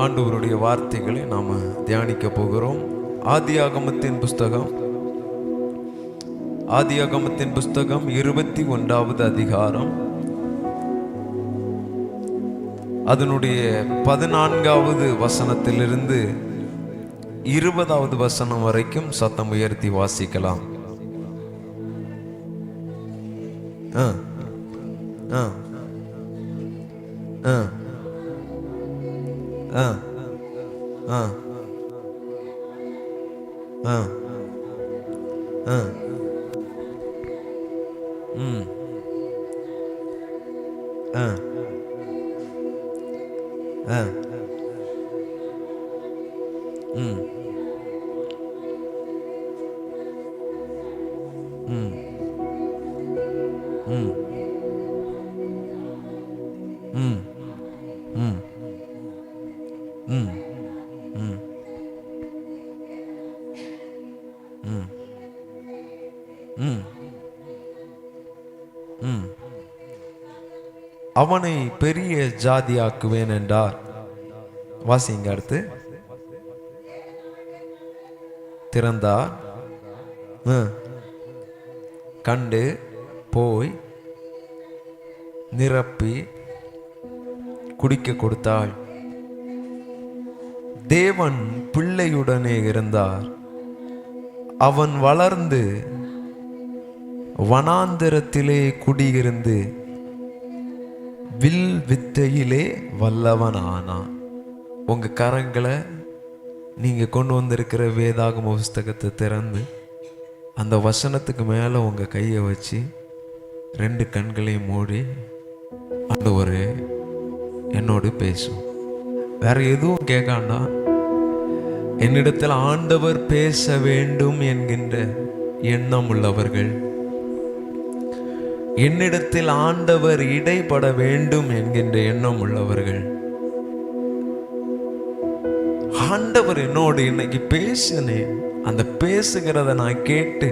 ஆண்டவருடைய வார்த்தைகளை நாம் தியானிக்க போகிறோம். ஆதியாகமத்தின் புஸ்தகம் 21வது அதிகாரம், அதனுடைய 14வது வசனத்திலிருந்து 20வது வசனம் வரைக்கும் சத்தம் உயர்த்தி வாசிக்கலாம். அவனை பெரிய ஜாதியாக்குவேன் என்றார். வாசிங்க. அடுத்து திறந்தார், கண்டு போய் நிரப்பி குடிக்க கொடுத்தாள். தேவன் பிள்ளையுடனே இருந்தார். அவன் வளர்ந்து வனாந்திரத்திலே குடியிருந்து வில் வித்தையிலே வல்லவனானான். உங்க கரங்களை நீங்க கொண்டு வந்திருக்கிற வேதாகம புஸ்தகத்தை திறந்து அந்த வசனத்துக்கு மேல உங்க கையை வச்சு 2 கண்களையும் மூடி, ஆண்டவரே என்னோடு பேசும். வேற எதுவும் கேட்காண்டா, என்னிடத்தில் ஆண்டவர் பேச வேண்டும் என்கின்ற எண்ணம் உள்ளவர்கள், என்னிடத்தில் ஆண்டவர் இடைப்பட வேண்டும் என்கின்ற எண்ணம் உள்ளவர்கள், ஆண்டவர் என்னோடு இன்னைக்கு பேசுனேன், அந்த பேசுகிறத நான் கேட்டு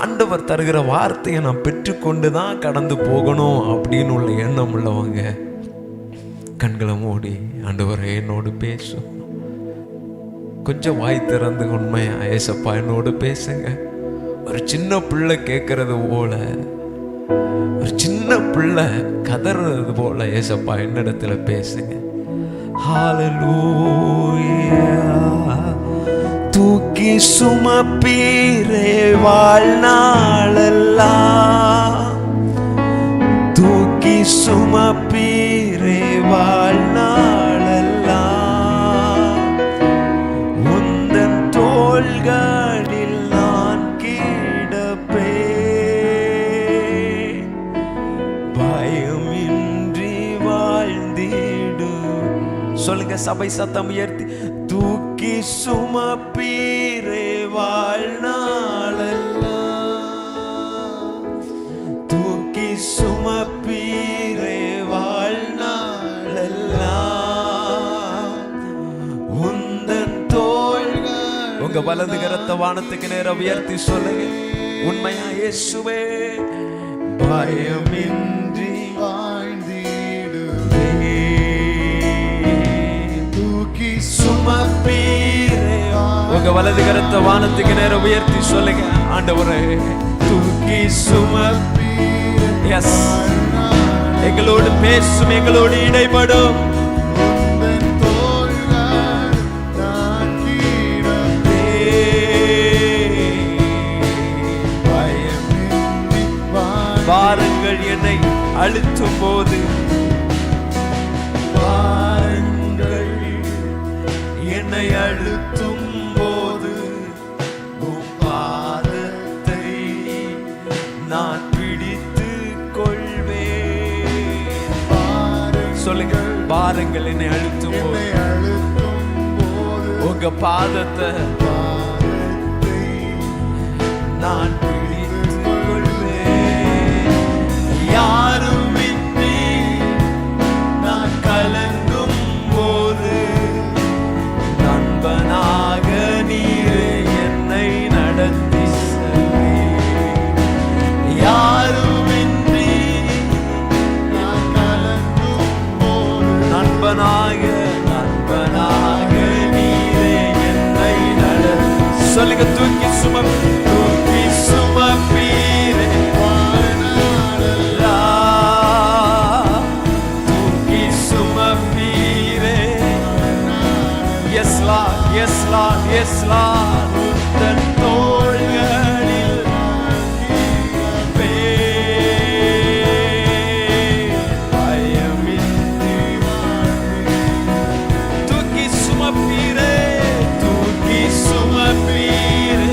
ஆண்டவர் தருகிற வார்த்தையை நான் பெற்றுக்கொண்டுதான் கடந்து போகணும் அப்படின்னு உள்ள எண்ணம் உள்ளவங்க கண்களை மூடி, ஆண்டவரே என்னோடு பேசும். கொஞ்சம் வாய் திறந்து உண்மையா ஏசப்பா என்னோடு பேசுங்க. ஒரு சின்ன பிள்ளை கேட்கறது போல, ஒரு சின்ன பிள்ளை கதறது போல ஏசப்பா என்னிடத்துல பேசுங்க. ஹல்லேலூயா. தூக்கி சுமப்பீரே வாழ்நாளெல்லாம், தூக்கி சுமப்பீரே வாழ்நாளெல்லாம், உந்தன் தோள்களில் நான் கிடப்பேன், பயமின்றி வாழ்ந்திடு. சொல்லுங்க சபை சத்தம் உயர்த்தி. தூக்கி சுமப்பீரே வாழ்நாளெல்லாம், தூக்கி சுமப்பீரே வாழ்நாளெல்லாம், உந்தன் தோள்கள். உங்க வலது கரத்தை வானத்துக்கு நேரம் உயர்த்தி சொல்லுங்க. உண்மையா இயேசுவே, பயமின்றி உங்க வலது கரத்தை வானத்துக்கு நேரம் உயர்த்தி சொல்லுங்க. ஆண்டவரே தூக்கி சுமப்பீரே. எஸ், எங்களோடு பேசும், எங்களோடு இடைப்படும். பாரங்கள் என்னை அழுத்தும் போது, பாரங்கள் என்னை அழுத்தும் போது, உம் பாதத்தை நான் பிடித்து கொள்வேன். சொல்லுங்க. பாரங்கள் என்னை அழுத்தும் போது, உங்க பாதத்தை நான் பிடித்து கொள்வேன். யாரும் இன்றி நான் கலங்கும் போது, நண்பனாக நீரே என்னை நடத்தி செல்வே. யாரும் இன்றி நான் கலங்கும் போது, நண்பன் நண்பனாக நண்பனாக நீரே என்னை சொல்லுங்க. தூக்கி சுமப்பீரே தூக்கி சுமப்பீரே. Yes Lord, yes Lord, yes Lord. உந்தன் தோள்களில் பயமின்றி தூக்கி சுமப்பீரே தூக்கி சுமப்பீரே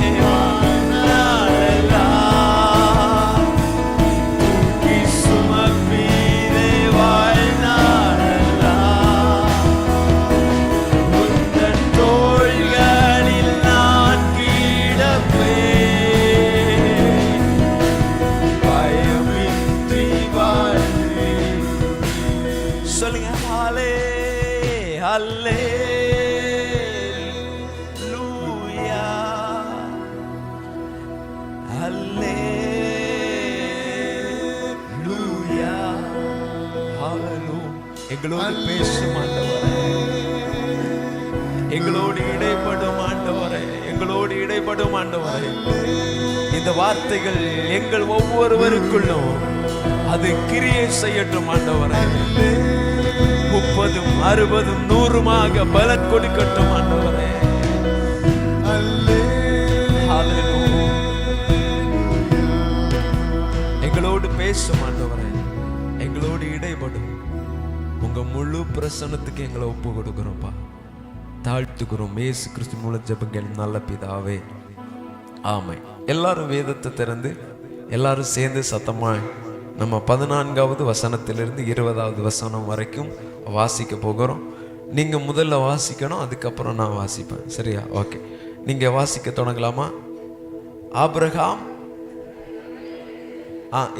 தூக்கி சுமப்பீரே வாழ்நாளா. உந்தன் தோள்களில் நான் கிடப்பேன் பயமின்றி வாழ்வேன். சொல்லுங்க. ஹல்லே ஹல்லேலூயா ஹல்லேலூயா ஹல்லேலூயா. எங்களோடு பேசும் ஆண்டவரே, எங்களோடு இடைப்படும் ஆண்டவரே, எங்களோடு இடைப்படும் ஆண்டவரே. இந்த வார்த்தைகள் எங்கள் ஒவ்வொருவருக்குள்ளும் அது கிரியை செய்யட்டும் ஆண்டவரே. 30, 60, 100 பலன் கொடுக்கட்டும் ஆண்டவரே. எங்களோடு பேசும் ஆண்டவரே, எங்களோடு இடைப்படும். உங்க முழு பிரசன்னத்துக்கு எங்களை ஒப்பு கொடுக்கிறோம்ப்பா, தாழ்த்துக்கிறோம். இயேசு கிறிஸ்து மூலம் ஜெபங்கள் நல்ல பிதாவே, ஆமென். எல்லாரும் வேதத்தை திறந்து எல்லாரும் சேர்ந்து சத்தமாய் நம்ம 14வது வசனத்திலிருந்து 20வது வசனம் வரைக்கும் வாசிக்க போகிறோம். நீங்க முதல்ல வாசிக்கணும், அதுக்கப்புறம் நான் வாசிப்பேன். சரியா? ஓகே, நீங்க வாசிக்க தொடங்கலாமா? ஆபிரகாம்,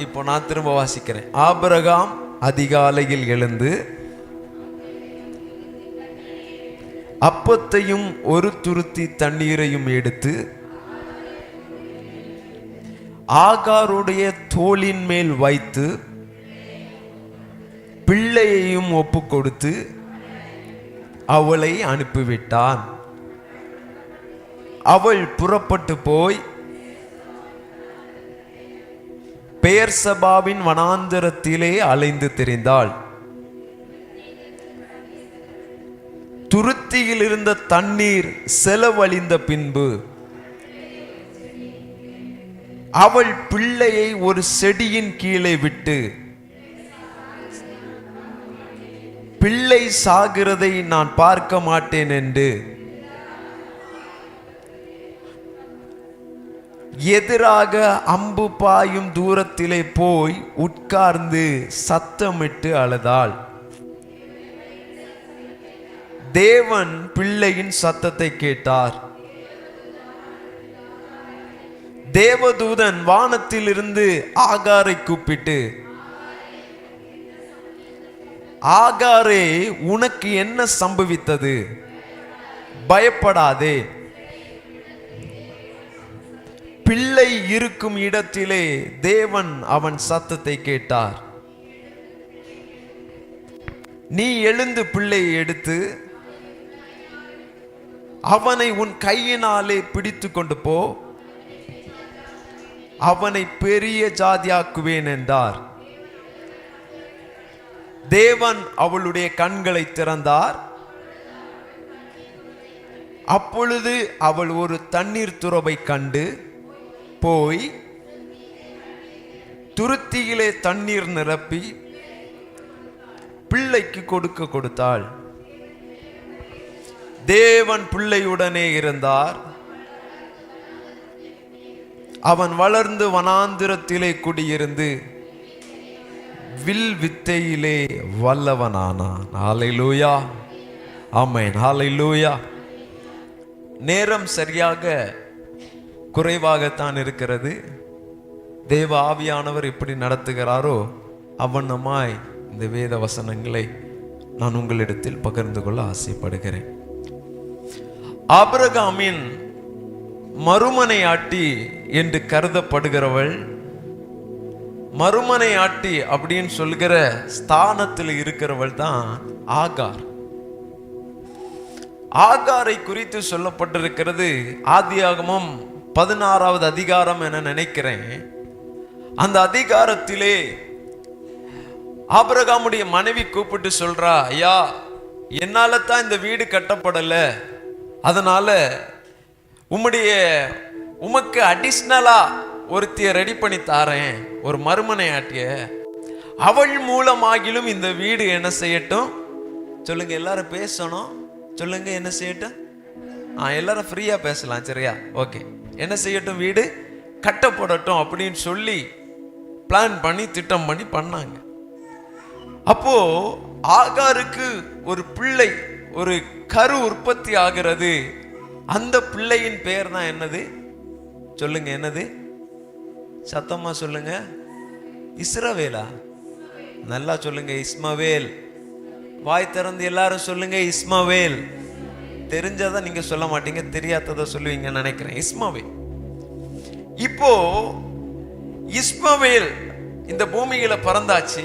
இப்போ நான் திரும்ப வாசிக்கிறேன். ஆபிரகாம் அதிகாலையில் எழுந்து அப்பத்தையும் ஒரு துருத்தி தண்ணீரையும் எடுத்து ஆகாருடைய தோளின் மேல் வைத்து பிள்ளையையும் ஒப்பு கொடுத்து அவளை அனுப்பிவிட்டான். அவள் புறப்பட்டு போய் பெயர்சபாவின் வனாந்தரத்திலே அலைந்து திரிந்தாள். துருத்தியில் இருந்த தண்ணீர் செலவழிந்த பின்பு அவள் பிள்ளையை ஒரு செடியின் கீழே விட்டு, பிள்ளை சாகிறதை நான் பார்க்க மாட்டேன் என்று எதிராக அம்பு பாயும் தூரத்திலே போய் உட்கார்ந்து சத்தமிட்டு அழுதாள். தேவன் பிள்ளையின் சத்தத்தை கேட்டார். தேவதூதன் வானத்தில் இருந்து ஆகாரை கூப்பிட்டு, ஆகாரே, உனக்கு என்ன சம்பவித்தது? பயப்படாதே, பிள்ளை இருக்கும் இடத்திலே தேவன் அவன் சத்தத்தை கேட்டார். நீ எழுந்து பிள்ளையை எடுத்து அவனை உன் கையினாலே பிடித்து கொண்டு போ, அவனை பெரிய ஜாதியாக்குவேன் என்றார். தேவன் அவளுடைய கண்களை திறந்தார். அப்பொழுது அவள் ஒரு தண்ணீர் துறவை கண்டு போய் துருத்தியிலே தண்ணீர் நிரப்பி பிள்ளைக்கு கொடுத்தாள். தேவன் பிள்ளையுடனே இருந்தார். அவன் வளர்ந்து வனாந்திரத்திலே குடியிருந்து வில் வித்தையிலே வல்லவனானான். ஹல்லேலூயா, ஆமென், ஹல்லேலூயா. நேரம் சரியாக குறைவாகத்தான் இருக்கிறது. தேவ ஆவியானவர் எப்படி நடத்துகிறாரோ அவ்வண்ணமாய் இந்த வேத வசனங்களை நான் உங்களிடத்தில் பகிர்ந்து கொள்ள ஆசைப்படுகிறேன். ஆபிரகாமின் மறுமனையாட்டி என்று கருதப்படுகிறவள், மறுமனையாட்டி அப்படின்னு சொல்கிற ஸ்தானத்தில் இருக்கிறவள் தான் ஆகார். ஆகாரை குறித்து சொல்லப்பட்டிருக்கிறது ஆதியாகமம் 16வது அதிகாரம் என நினைக்கிறேன். அந்த அதிகாரத்திலே ஆபிரகாமுடைய மனைவி கூப்பிட்டு சொல்றா, ஐயா, என்னால தான் இந்த வீடு கட்டப்படல, அதனால உமக்கு அடிஷ்னலா ஒருத்திய ரெடி பண்ணி தாரேன், ஒரு மறுமனை ஆட்டிய, அவள் மூலமாகிலும் இந்த வீடு என்ன செய்யட்டும் சொல்லுங்க. எல்லாரும் பேசணும், சொல்லுங்க. என்ன செய்யட்டும்? எல்லாரும் ஃப்ரீயா பேசலாம், சரியா? ஓகே. என்ன செய்யட்டும்? வீடு கட்டப்படட்டும் அப்படின்னு சொல்லி பிளான் பண்ணி திட்டம் பண்ணி பண்ணாங்க. அப்போ ஆகாருக்கு ஒரு பிள்ளை, ஒரு கரு உற்பத்தி ஆகிறது. அந்த பிள்ளையின் பெயர் தான் என்னது சொல்லுங்க? என்னது? சத்தமா சொல்லுங்க. இஸ்ரவேலா? நல்லா சொல்லுங்க. இஸ்மவேல். வாய் திறந்து எல்லாரும் சொல்லுங்க, இஸ்மவேல். தெரிஞ்சதை நீங்க சொல்ல மாட்டீங்க, தெரியாததை சொல்லுவீங்க நினைக்கிறேன். இஸ்மவேல். இப்போ இஸ்மவேல் இந்த பூமியில பறந்தாச்சு.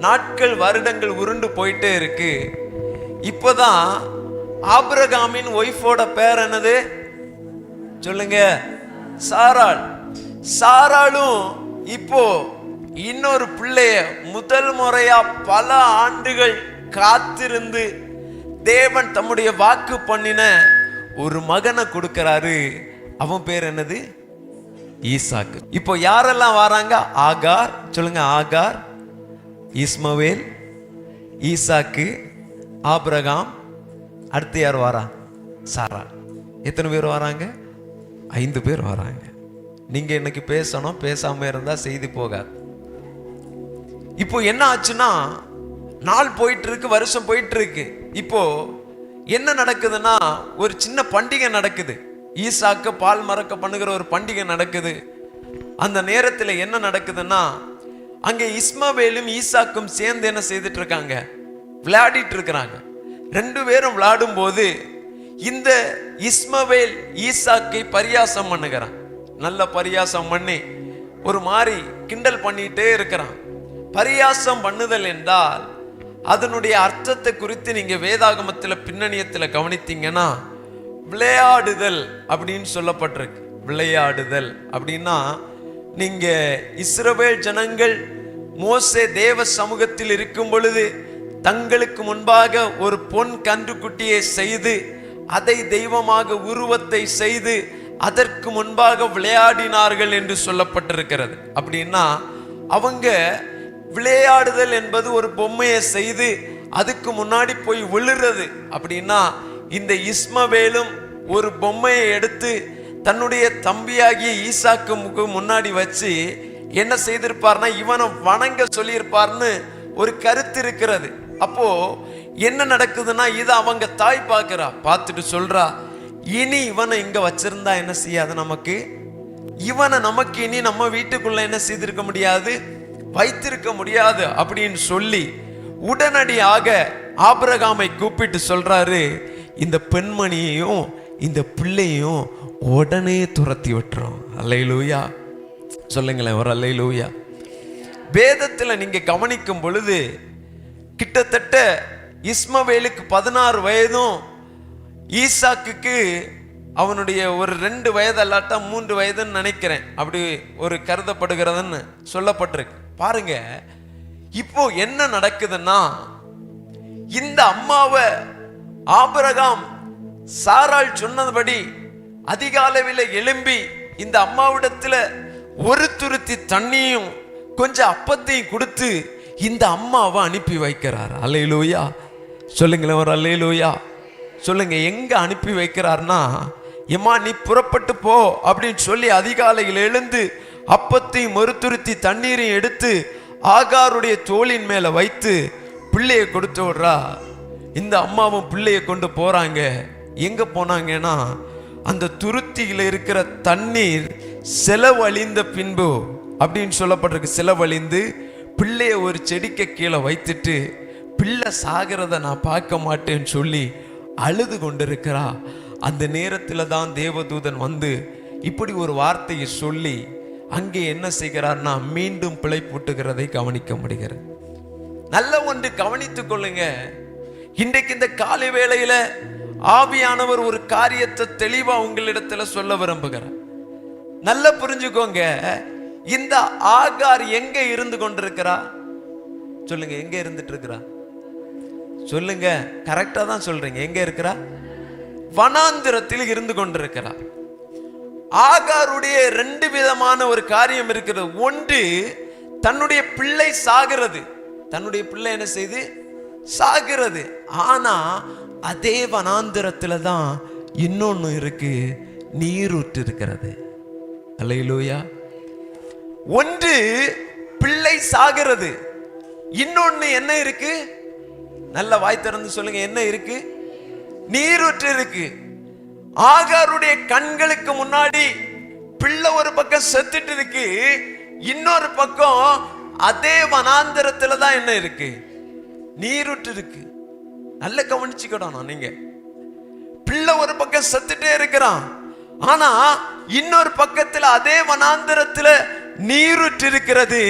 நாட்கள் வருடங்கள் உருண்டு போயிட்டே இருக்கு. இப்போதான் ஆபிரகாமின் ஒய்ஃபோட பேர் என்னது சொல்லுங்க? சாராள். சாராளும் இப்போ இன்னொரு பிள்ளைய முதல் முறையா பல ஆண்டுகள் காத்திருந்து தேவன் தம்முடைய வாக்கு பண்ணின ஒரு மகனை கொடுக்கிறாரு. அவன் பேர் என்னது? ஈசாக்கு. இப்போ யாரெல்லாம் வராங்க? ஆகார். சொல்லுங்க. ஆகார், இஸ்மவேல், ஈசாக்கு, ஆபிரகாம். அடுத்து யார் வரா? சாரா. எத்தனை பேர் வராங்க? 5 பேர் வராங்க. நீங்க இன்னைக்கு பேசணும், பேசாம இருந்தா செய்தி போகாது. இப்போ என்ன ஆச்சுன்னா, நாள் போயிட்டு இருக்கு, வருஷம் போயிட்டு இருக்கு. இப்போ என்ன நடக்குதுன்னா, ஒரு சின்ன பண்டிகை நடக்குது. ஈசாக்கு பால் மறக்க பண்ணுகிற ஒரு பண்டிகை நடக்குது. அந்த நேரத்தில் என்ன நடக்குதுன்னா, அங்கே இஸ்மவேலும் ஈசாக்கும் சேர்ந்து என்ன செய்துட்டு இருக்காங்க? விளையாடிட்டு இருக்கிறாங்க. 2 பேரும் விளையாடும் போது இந்த இஸ்மவேல் ஈசாக்கை பரியாசம் பண்ணுகிறான். நல்ல பரியாசம் பண்ணி ஒரு மாதிரி கிண்டல் பண்ணிட்டே இருக்கிறான். பரியாசம் பண்ணுதல் என்றால் அதனுடைய அர்த்தத்தை குறித்து நீங்க வேதாகமத்தில் பின்னணியத்தில் கவனித்தீங்கன்னா, விளையாடுதல் அப்படின்னு சொல்லப்பட்டிருக்கு. விளையாடுதல் அப்படின்னா, நீங்க இஸ்ரவேல் ஜனங்கள் மோசே தேவ சமூகத்தில் இருக்கும் பொழுது தங்களுக்கு முன்பாக ஒரு பொன் கன்றுக்குட்டியை செய்து அதை தெய்வமாக உருவத்தை செய்து அதற்கு முன்பாக விளையாடினார்கள் என்று சொல்லப்பட்டிருக்கிறது. அப்படின்னா அவங்க விளையாடுதல் என்பது ஒரு பொம்மையை செய்து அதுக்கு முன்னாடி போய் விழுறது. அப்படின்னா இந்த இஸ்மவேலும் ஒரு பொம்மையை எடுத்து தன்னுடைய தம்பியாகிய ஈசாக்கு முன்னாடி வச்சு என்ன செய்திருப்பார்னா, இவனை வணங்க சொல்லியிருப்பார்னு ஒரு கருத்து இருக்கிறது. அப்போ என்ன நடக்குதுன்னா, இதை அவங்க தாய் பார்க்கிறா. பார்த்துட்டு சொல்றா, இனி இவனை இங்க வச்சிருந்தா என்ன செய்யாது, நமக்கு இவனை நமக்கு இனி நம்ம வீட்டுக்குள்ள என்ன செய்திருக்க முடியாது, வைத்திருக்க முடியாது அப்படின்னு சொல்லி உடனடியாக ஆபிரகாமை கூப்பிட்டு சொல்றாரு, இந்த பெண்மணியையும் இந்த பிள்ளையும் உடனே துரத்தி விட்டுறோம். அல்லேலூயா சொல்லுங்களேன், ஒரு அல்லேலூயா. வேதத்தில் நீங்க கவனிக்கும் பொழுது கிட்டத்தட்ட இஸ்மவேலுக்கு 16 வயதும் ஈசாக்குக்கு அவனுடைய ஒரு 2 வயது அல்லாட்டா 3 வயதுன்னு நினைக்கிறேன், அப்படி ஒரு கருதப்படுகிறதுன்னு சொல்லப்பட்டிருக்கு. பாருங்க, இப்போ என்ன நடக்குதுன்னா, இந்த அம்மாவை ஆபிரகாம் சாராள் சொன்னபடி அதிகாலையில் எழும்பி இந்த அம்மாவிடத்துல ஒரு துருத்தி தண்ணியும் கொஞ்சம் அப்பத்தையும் கொடுத்து இந்த அம்மாவை அனுப்பி வைக்கிறார். அல்லேலூயா சொல்லுங்களேன், ஒரு அல்லேலூயா சொல்லுங்க. எங்க அனுப்பி வைக்கிறார்னா, எம்மா நீ புறப்பட்டு போ அப்படின்னு சொல்லி அதிகாலையில் எழுந்து அப்பத்தையும் ஒரு துருத்தி தண்ணீரையும் எடுத்து ஆகாருடைய தோளின் மேல வைத்து பிள்ளையை கொடுத்து விடுறா. இந்த அம்மாவும் பிள்ளைய கொண்டு போறாங்க. எங்க போனாங்கன்னா, அந்த துருத்தியில் இருக்கிற தண்ணீர் செலவழிந்த பின்பு அப்படின்னு சொல்லப்பட்டிருக்கு. செலவழிந்து பிள்ளைய ஒரு செடிக்க கீழே வைத்துட்டு பிள்ளை சாகிறத நான் பார்க்க மாட்டேன்னு சொல்லி அழுது கொண்டிருக்கிறா. அந்த நேரத்தில் தான் தேவதூதன் வந்து இப்படி ஒரு வார்த்தையை சொல்லி அங்கே என்ன செய்கிறார்னா, மீண்டும் பிழைப்பூட்டுகிறதை கவனிக்க முடிகிறது. நல்ல ஒன்று கவனித்துக் கொள்ளுங்க. இன்றைக்கு இந்த காலை வேளையில ஆவியானவர் ஒரு காரியத்தை தெளிவா உங்களிடத்துல சொல்ல விரும்புகிறார். நல்லா புரிஞ்சுக்கோங்க. இந்த ஆகார் எங்க இருந்து கொண்டிருக்கிறா? சொல்லுங்க, எங்க இருந்துட்டு இருக்கிறா? சொல்லுங்க, கரெக்டா தான் சொல்றீங்க. எங்க இருக்கிறா? வனாந்திரத்தில் இருந்து கொண்டிருக்கிறா. ஆகாருடைய 2 விதமான ஒரு காரியம் இருக்கிறது. ஒன்று, தன்னுடைய பிள்ளை சாகிறது. தன்னுடைய பிள்ளை என்ன செய்து சாகிறது. ஆனா அதே வனாந்திரத்துல தான் இன்னொன்னு இருக்கு, நீரூற்று இருக்கிறது. அல்லேலூயா. ஒன்று பிள்ளை சாகிறது, இன்னொன்னு என்ன இருக்கு? நல்ல வாய் திறந்து சொல்லுங்க, என்ன இருக்கு? நீரூற்று இருக்கு. ஆகாருடைய கண்களுக்கு முன்னாடி பிள்ளை ஒரு பக்கம் செத்துட்டு இருக்கு, இன்னொரு பக்கம் அதே வனாந்திரத்துல தான் என்ன இருக்கு? நீரூற்று இருக்கு. நல்ல கவனிச்சுக்கணும் நீங்க. பிள்ளை ஒரு பக்கம் செத்துட்டே இருக்கிறான், ஆனா இன்னொரு பக்கத்துல அதே வனாந்திரத்துல நீரூற்று இருக்கிறது.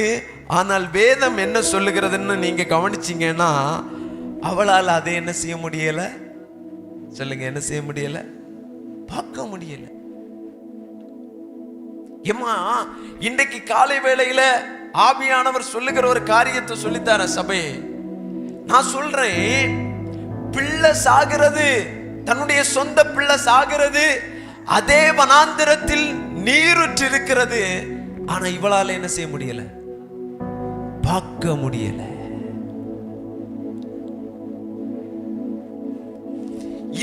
ஆனால் வேதம் என்ன சொல்லுகிறதுன்னு நீங்க கவனிச்சீங்கன்னா, அவளால் அதை என்ன செய்ய முடியல? சொல்லுங்க, என்ன செய்ய முடியல? பார்க்க முடியல. ஏமா, இன்றைக்கு காலை வேளையில ஆவியானவர் சொல்லுகிற ஒரு காரியத்தை சொல்லித்தார சபையே. நான் சொல்றேன், பிள்ளை சாகிறது, தன்னுடைய சொந்த பிள்ளை சாகிறது, அதே வனாந்திரத்தில் நீரூற்று இருக்கிறது. ஆனா இவளால என்ன செய்ய முடியல? பார்க்க முடியல.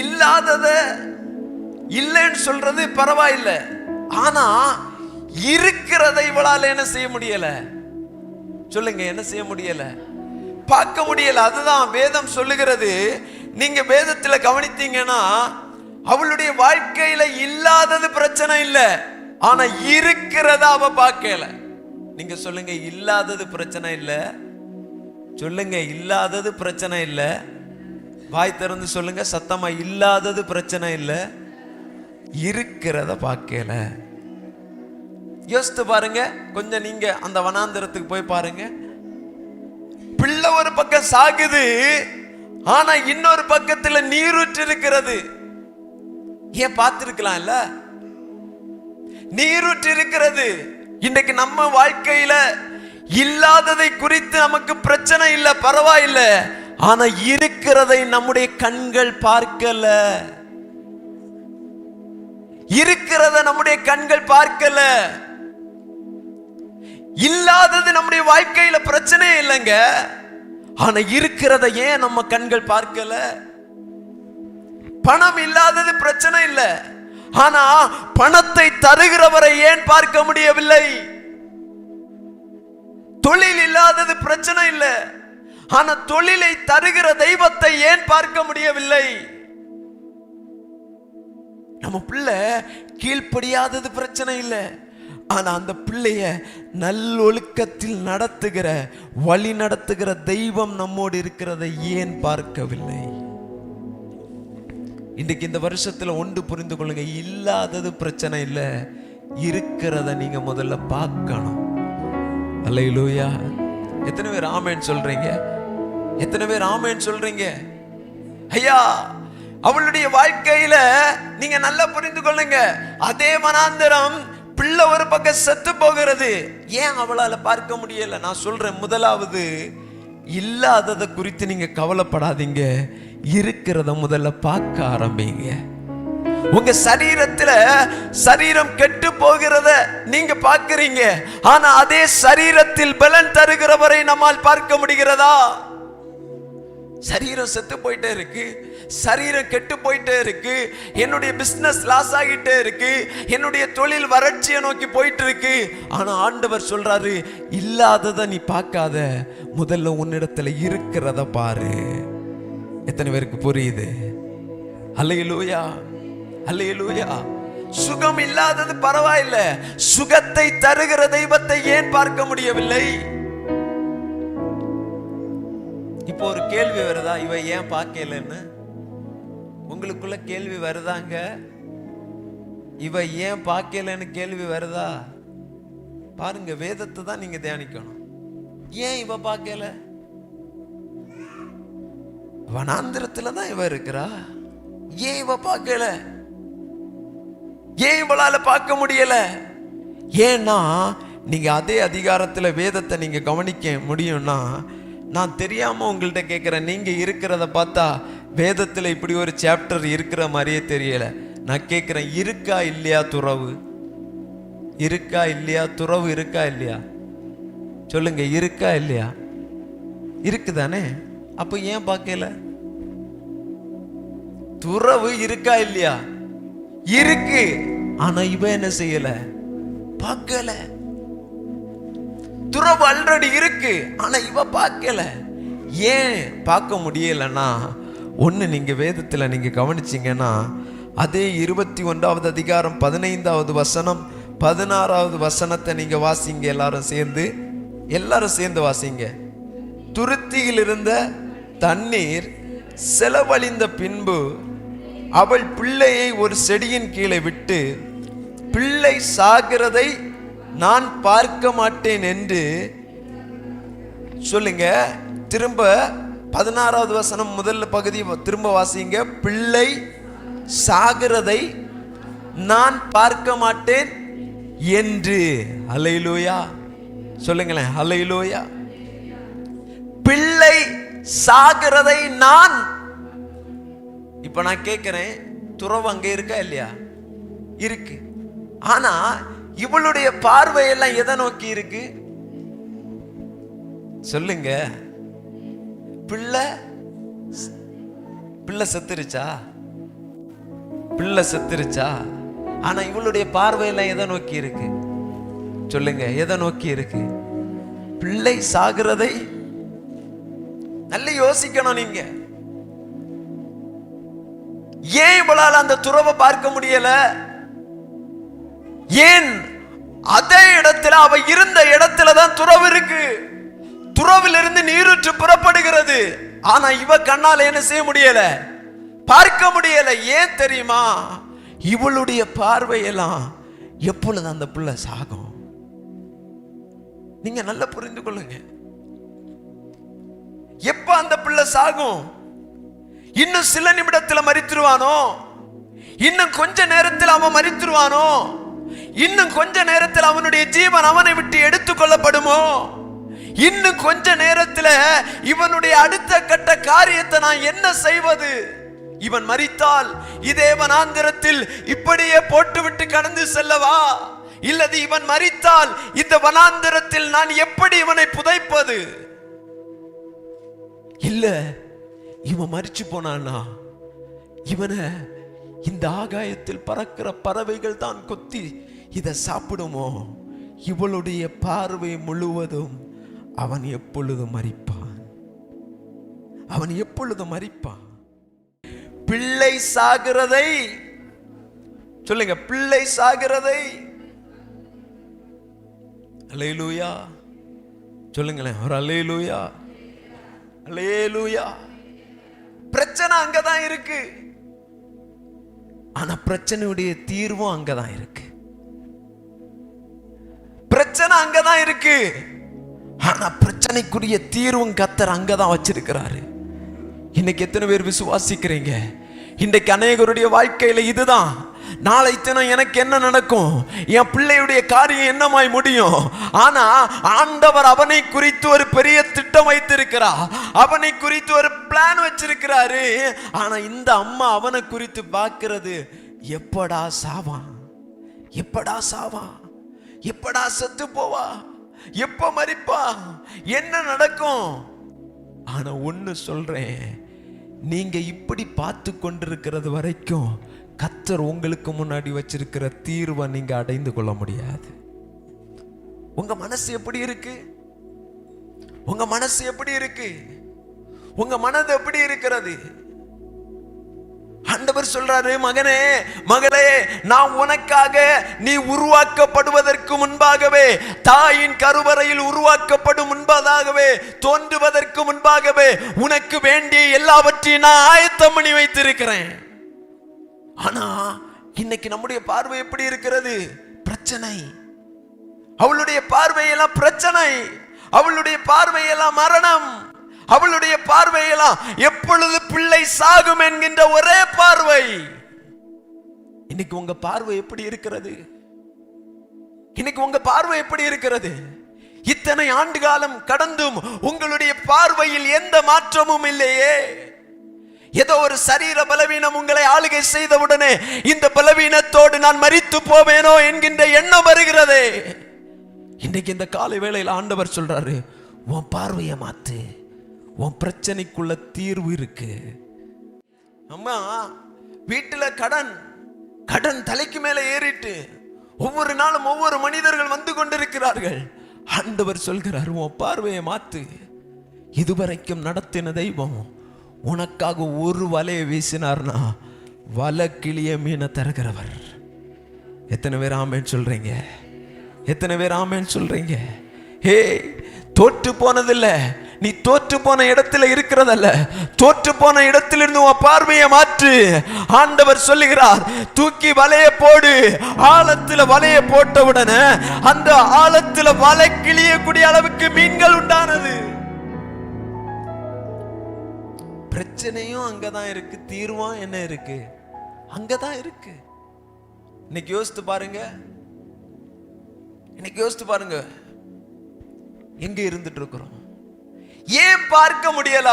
இல்லாதத இல்லைன்னு சொல்றது பரவாயில்லை, ஆனா இருக்கிறதை இவளால என்ன செய்ய முடியல? சொல்லுங்க, என்ன செய்ய முடியல? பார்க்க முடியல. அதுதான் வேதம் சொல்லுகிறது. நீங்க வேதத்துல கவனித்தீங்கன்னா, அவளுடைய வாழ்க்கையில இல்லாதது பிரச்சனை இல்லை, ஆனா இருக்கிறத அவ பார்க்கல. நீங்க சொல்லுங்க, இல்லாதது பிரச்சனை இல்லை. சொல்லுங்க, இல்லாதது பிரச்சனை இல்லை. வாய் திறந்து சொல்லுங்க சத்தமா, இல்லாதது பிரச்சனை இல்லை, இருக்கிறத பார்க்கல. யோசித்து பாருங்க கொஞ்சம். நீங்க அந்த வனாந்திரத்துக்கு போய் பாருங்க. பிள்ளை ஒரு பக்கம் சாகுது, ஆனா இன்னொரு பக்கத்துல நீரூற்று இருக்கிறது. ஏன் பார்த்திருக்கலாம் இல்ல? நீரூற்று இருக்கிறது. இன்றைக்கு நம்ம வாழ்க்கையில இல்லாததை குறித்து நமக்கு பிரச்சனை இல்லை, பரவாயில்லை. ஆனா இருக்கிறதை நம்முடைய கண்கள் பார்க்கல. இருக்கிறத நம்முடைய கண்கள் பார்க்கல. இல்லாதது நம்முடைய வாழ்க்கையில பிரச்சனை இல்லைங்க, ஆனா இருக்கிறத ஏன் நம்ம கண்கள் பார்க்கல? பணம் இல்லாதது பிரச்சனை இல்லை, ஆனா பணத்தை தருகிறவரை ஏன் பார்க்க முடியவில்லை? தொழில் இல்லாதது பிரச்சனை இல்லை, ஆனா தொழிலை தருகிற தெய்வத்தை ஏன் பார்க்க முடியவில்லை? நம்ம பிள்ளை கீழ்ப்படியாதது பிரச்சனை இல்லை, ஆனா அந்த பிள்ளைய நல்லொழுக்கத்தில் நடத்துகிற, வழி நடத்துகிற தெய்வம் நம்மோடு இருக்கிறதை ஏன் பார்க்கவில்லை? இன்றைக்கு இந்த வருஷத்துல ஒன்று புரிந்து கொள்ளுங்க, இல்லாதது பிரச்சனை இல்லை, இருக்கிறத நீங்க முதல்ல பார்க்கணும். அல்லேலூயா. எத்தனை பேர் ஆமென் சொல்றீங்க? எத்தனை பேர் ஆமென் சொல்றீங்க? ஐயா, அவளுடைய வாழ்க்கையில நீங்க நல்லா புரிந்து கொள்ளுங்க, அதே வனாந்திரம், பிள்ளை ஒரு பக்கம் செத்து போகிறது. ஏன் அவளால பார்க்க முடியல? நான் சொல்றேன், முதலாவது இல்லாததை குறித்து நீங்க கவலைப்படாதீங்க, இருக்கிறத முதல்ல பார்க்க ஆரம்பிங்க. உங்க சரீரத்துல சரீரம் கெட்டு போகிறத நீங்க பார்க்கிறீங்க, ஆனா அதே சரீரத்தில் பலன் தருகிறவரை நம்மால் பார்க்க முடிகிறதா? சரீரம் செத்து போயிட்டே இருக்கு, சரீரம் கெட்டு போயிட்டே இருக்கு, என்னுடைய பிசினஸ் லாஸ் ஆகிட்டே இருக்கு, என்னுடைய தொழில் வறட்சியை நோக்கி போயிட்டு இருக்கு. ஆனா ஆண்டவர் சொல்றாரு, இல்லாததை நீ பார்க்காத, முதல்ல உன்னிடத்துல இருக்கிறத பாரு. எத்தனை பேருக்கு புரியுது? அல்லேலூயா, அல்லேலூயா. சுகம் இல்லாதது பரவாயில்லை, சுகத்தை தருகிற தெய்வத்தை ஏன் பார்க்க முடியவில்லை? இப்போ ஒரு கேள்வி வருதா, இவ ஏன் பார்க்கலன்னு? உங்களுக்குள்ள கேள்வி வருதாங்க? இவ ஏன் பார்க்கலன்னு கேள்வி வருதா? பாருங்க, வேதத்தை தான் நீங்க தியானிக்கணும். ஏன் இவ பார்க்கல? வனாந்திரத்துல தான் இவ இருக்கிறா, ஏன் இவ பார்க்கல? ஏன் இவளால பார்க்க முடியல? ஏன்னா நீங்க அதே அதிகாரத்துல வேதத்தை நீங்க கவனிக்க முடியும்னா, நான் தெரியாம உங்கள்கிட்ட கேட்கிறேன், நீங்க இருக்கிறத பார்த்தா வேதத்துல இப்படி ஒரு சாப்டர் இருக்கிற மாதிரியே தெரியல. நான் கேட்கிறேன், இருக்கா இல்லையா துறவு? இருக்கா இல்லையா துறவு? இருக்கா இல்லையா? சொல்லுங்க, இருக்கா இல்லையா? இருக்குதானே? அப்ப ஏன் பார்க்கல? துறவு இருக்கா இல்லையா? இருக்கு. ஆனா இவ என்ன செய்யல? பார்க்கல. துறவு ஆல்ரெடி இருக்கு, ஆனா இவ பார்க்கல. ஏன் பார்க்க முடியலன்னா, ஒண்ணு நீங்க வேதத்துல நீங்க கவனிச்சீங்கன்னா, அதே 21வது அதிகாரம் 15வது வசனம் 16வது வசனத்தை நீங்க வாசிங்க. எல்லாரும் சேர்ந்து வாசிங்க. துருத்தியில் இருந்த தண்ணீர் செலவழிந்த பின்பு அவள் பிள்ளையை ஒரு செடியின் கீழே விட்டு, பிள்ளை சாகிறதை நான் பார்க்க மாட்டேன் என்று சொல்லுங்க. திரும்ப 16வது வசனம் முதல் பகுதி திரும்ப வாசிங்க. பிள்ளை சாகிறதை நான் பார்க்க மாட்டேன் என்று. அல்லேலூயா சொல்லுங்களேன், அல்லேலூயா. பிள்ளை சாகிறதை நான். இப்ப நான் கேட்கிறேன், துறவு அங்க இருக்கா இல்லையா? இருக்கு. ஆனா இவளுடைய பார்வையெல்லாம் எதை நோக்கி இருக்கு? சொல்லுங்க. பிள்ளை செத்துருச்சா? பிள்ளை செத்துருச்சா? ஆனா இவளுடைய பார்வையெல்லாம் எதை நோக்கி இருக்கு? சொல்லுங்க, எதை நோக்கி இருக்கு? பிள்ளை சாகிறதை. நல்ல யோசிக்கணும் நீங்க. ஏன் இவளால் அந்த துறவை பார்க்க முடியல? ஏன்? அதே இடத்துல, அவ இருந்த இடத்துல தான் துறவு இருக்கு. துறவிலிருந்து நீரூற்று புறப்படுகிறது. ஆனா இவ கண்ணால என்ன செய்ய முடியல? பார்க்க முடியல. ஏன் தெரியுமா? இவளுடைய பார்வையெல்லாம் எப்பொழுது அந்த பிள்ளை சாகும்? நீங்க நல்லா புரிந்து கொள்ளுங்க. எப்ப அந்த பிள்ளை சாகும்? இன்னும் சில நிமிடத்துல மரித்துருவானோ? இன்னும் கொஞ்ச நேரத்தில் அவன் மரித்துருவானோ? இன்னும் கொஞ்ச நேரத்தில் அவனுடைய ஜீவன் அவனை விட்டு எடுத்துக் கொள்ளப்படுமோ? இன்னும் கொஞ்ச நேரத்தில் இவனுடைய அடுத்த கட்ட காரியத்தை நான் என்ன செய்வது? இவன் மரித்தால் இதே வனாந்திரத்தில் இப்படியே போட்டுவிட்டு கடந்து செல்லவா? இல்லது இவன் மரித்தால் இந்த வனாந்திரத்தில் நான் எப்படி இவனை புதைப்பது? இல்ல, இவன் மரிச்சு போனானா இவனை இந்த ஆகாயத்தில் பறக்கிற பறவைகள் தான் கொத்தி இதை சாப்பிடுமோ? இவளுடைய பார்வை முழுவதும் அவன் எப்பொழுது மரிப்பான், அவன் எப்பொழுது மரிப்பான். பிள்ளை சாகிறதை சொல்லுங்க, பிள்ளை சாகிறதை. அல்லேலூயா சொல்லுங்களேன், ஒரு அல்லேலூயா, அல்லேலூயா. பிரச்சனை அங்கதான் இருக்கு, ஆனா பிரச்சனையுடைய தீர்வும் அங்கதான் இருக்கு. பிரச்சனை அங்கதான் இருக்கு, ஆனா பிரச்சனைக்குரிய தீர்வும் கர்த்தர் அங்கதான் வச்சிருக்கிறாரு. இன்னைக்கு எத்தனை பேர் விசுவாசிக்கிறீங்க? இன்றைக்கு அநேகருடைய வாழ்க்கையில இதுதான். நாளை தினம் எனக்கு என்ன நடக்கும், என் பிள்ளையுடைய காரியம் என்னமாய் முடியும்? ஆனா ஆண்டவர் அவனை குறித்து ஒரு பெரிய திட்டம் வைத்திருக்கிறார், அவனை குறித்து ஒரு பிளான் வச்சிருக்கிறாரு. ஆனா இந்த அம்மா அவனை குறித்து பார்க்கிறது, எப்படா சாவான், எப்படா சாவான், எப்படா செத்து போவா, எப்ப மரிப்பா, என்ன நடக்கும்? ஆனா ஒன்னு சொல்றேன், நீங்க இப்படி பார்த்து கொண்டிருக்கிறது வரைக்கும் கர்த்தர் உங்களுக்கு முன்னாடி வச்சிருக்கிற தீர்வை நீங்க அடைந்து கொள்ள முடியாது. உங்க மனசு எப்படி இருக்கு? உங்க மனசு எப்படி இருக்கு? உங்க மனது எப்படி இருக்கிறது? ஆண்டவர் சொல்றாரு, மகனே மகளே, நான் உனக்காக நீ உருவாக்கப்படுவதற்கு முன்பாகவே, தாயின் கருவறையில் உருவாக்கப்படும் முன்பதாகவே, தோன்றுவதற்கு முன்பாகவே உனக்கு வேண்டிய எல்லாவற்றையும் நான் ஆயத்தம் பண்ணி வைத்திருக்கிறேன். ஆனா இன்னைக்கு நம்முடைய பார்வை எப்படி இருக்கிறது? பிரச்சனை. அவளுடைய பார்வையெல்லாம் பிரச்சனை, அவளுடைய பார்வையெல்லாம் மரணம், அவளுடைய பார்வையெல்லாம் எப்பொழுது பிள்ளை சாகும் என்கின்ற ஒரே பார்வை. இன்னைக்கு உங்க பார்வை எப்படி இருக்கிறது? இன்னைக்கு உங்க பார்வை எப்படி இருக்கிறது? இத்தனை ஆண்டு காலம் கடந்தும் உங்களுடைய பார்வையில் எந்த மாற்றமும் இல்லையே. ஏதோ ஒரு சரீர பலவீனம் உங்களை ஆளுகை செய்தவுடனே இந்த பலவீனத்தோடு நான் மரித்து போவேனோ என்கின்ற எண்ணம் வருகிறதே. இன்னைக்கு இந்த காலை வேளையில் ஆண்டவர் சொல்றாரு, உன் பார்வையை மாத்து, உன் பிரச்சனைக்குள்ள தீர்வு இருக்கு. அம்மா, வீட்டுல கடன் தலைக்கு மேல ஏறிட்டு ஒவ்வொரு நாளும் ஒவ்வொரு மனிதர்கள் வந்து கொண்டிருக்கிறார்கள். ஆண்டவர் சொல்கிறார், உன் பார்வையை மாத்து. இதுவரைக்கும் நடத்தின தெய்வம் உனக்காக ஒரு வலையை வீசினார்னா வலை கிளிய மீனை தருகிறவர். எத்தனை பேர் ஆமேன்னு சொல்றீங்க? எத்தனை பேர் ஆமேன்னு சொல்றீங்க? ஹே, தோற்று போனதில்லை, நீ தோற்று போன இடத்துல இருக்கிறதல்ல, தோற்று போன இடத்திலிருந்து உன் பார்வையை மாற்று. ஆண்டவர் சொல்லுகிறார், தூக்கி வலைய போடு. ஆழத்துல வலைய போட்டவுடனே அந்த ஆழத்துல வலை கிளியக்கூடிய அளவுக்கு மீன்கள் உண்டானது. பிரச்சனையும் அங்கதான் இருக்கு, தீர்வும் என்ன இருக்கு? அங்கதான் இருக்கு. இன்னைக்கு யோசித்து பாருங்க, இன்னைக்கு யோசித்து பாருங்க, எங்க இருந்துட்டு இருக்கிறோம்? ஏன் பார்க்க முடியல?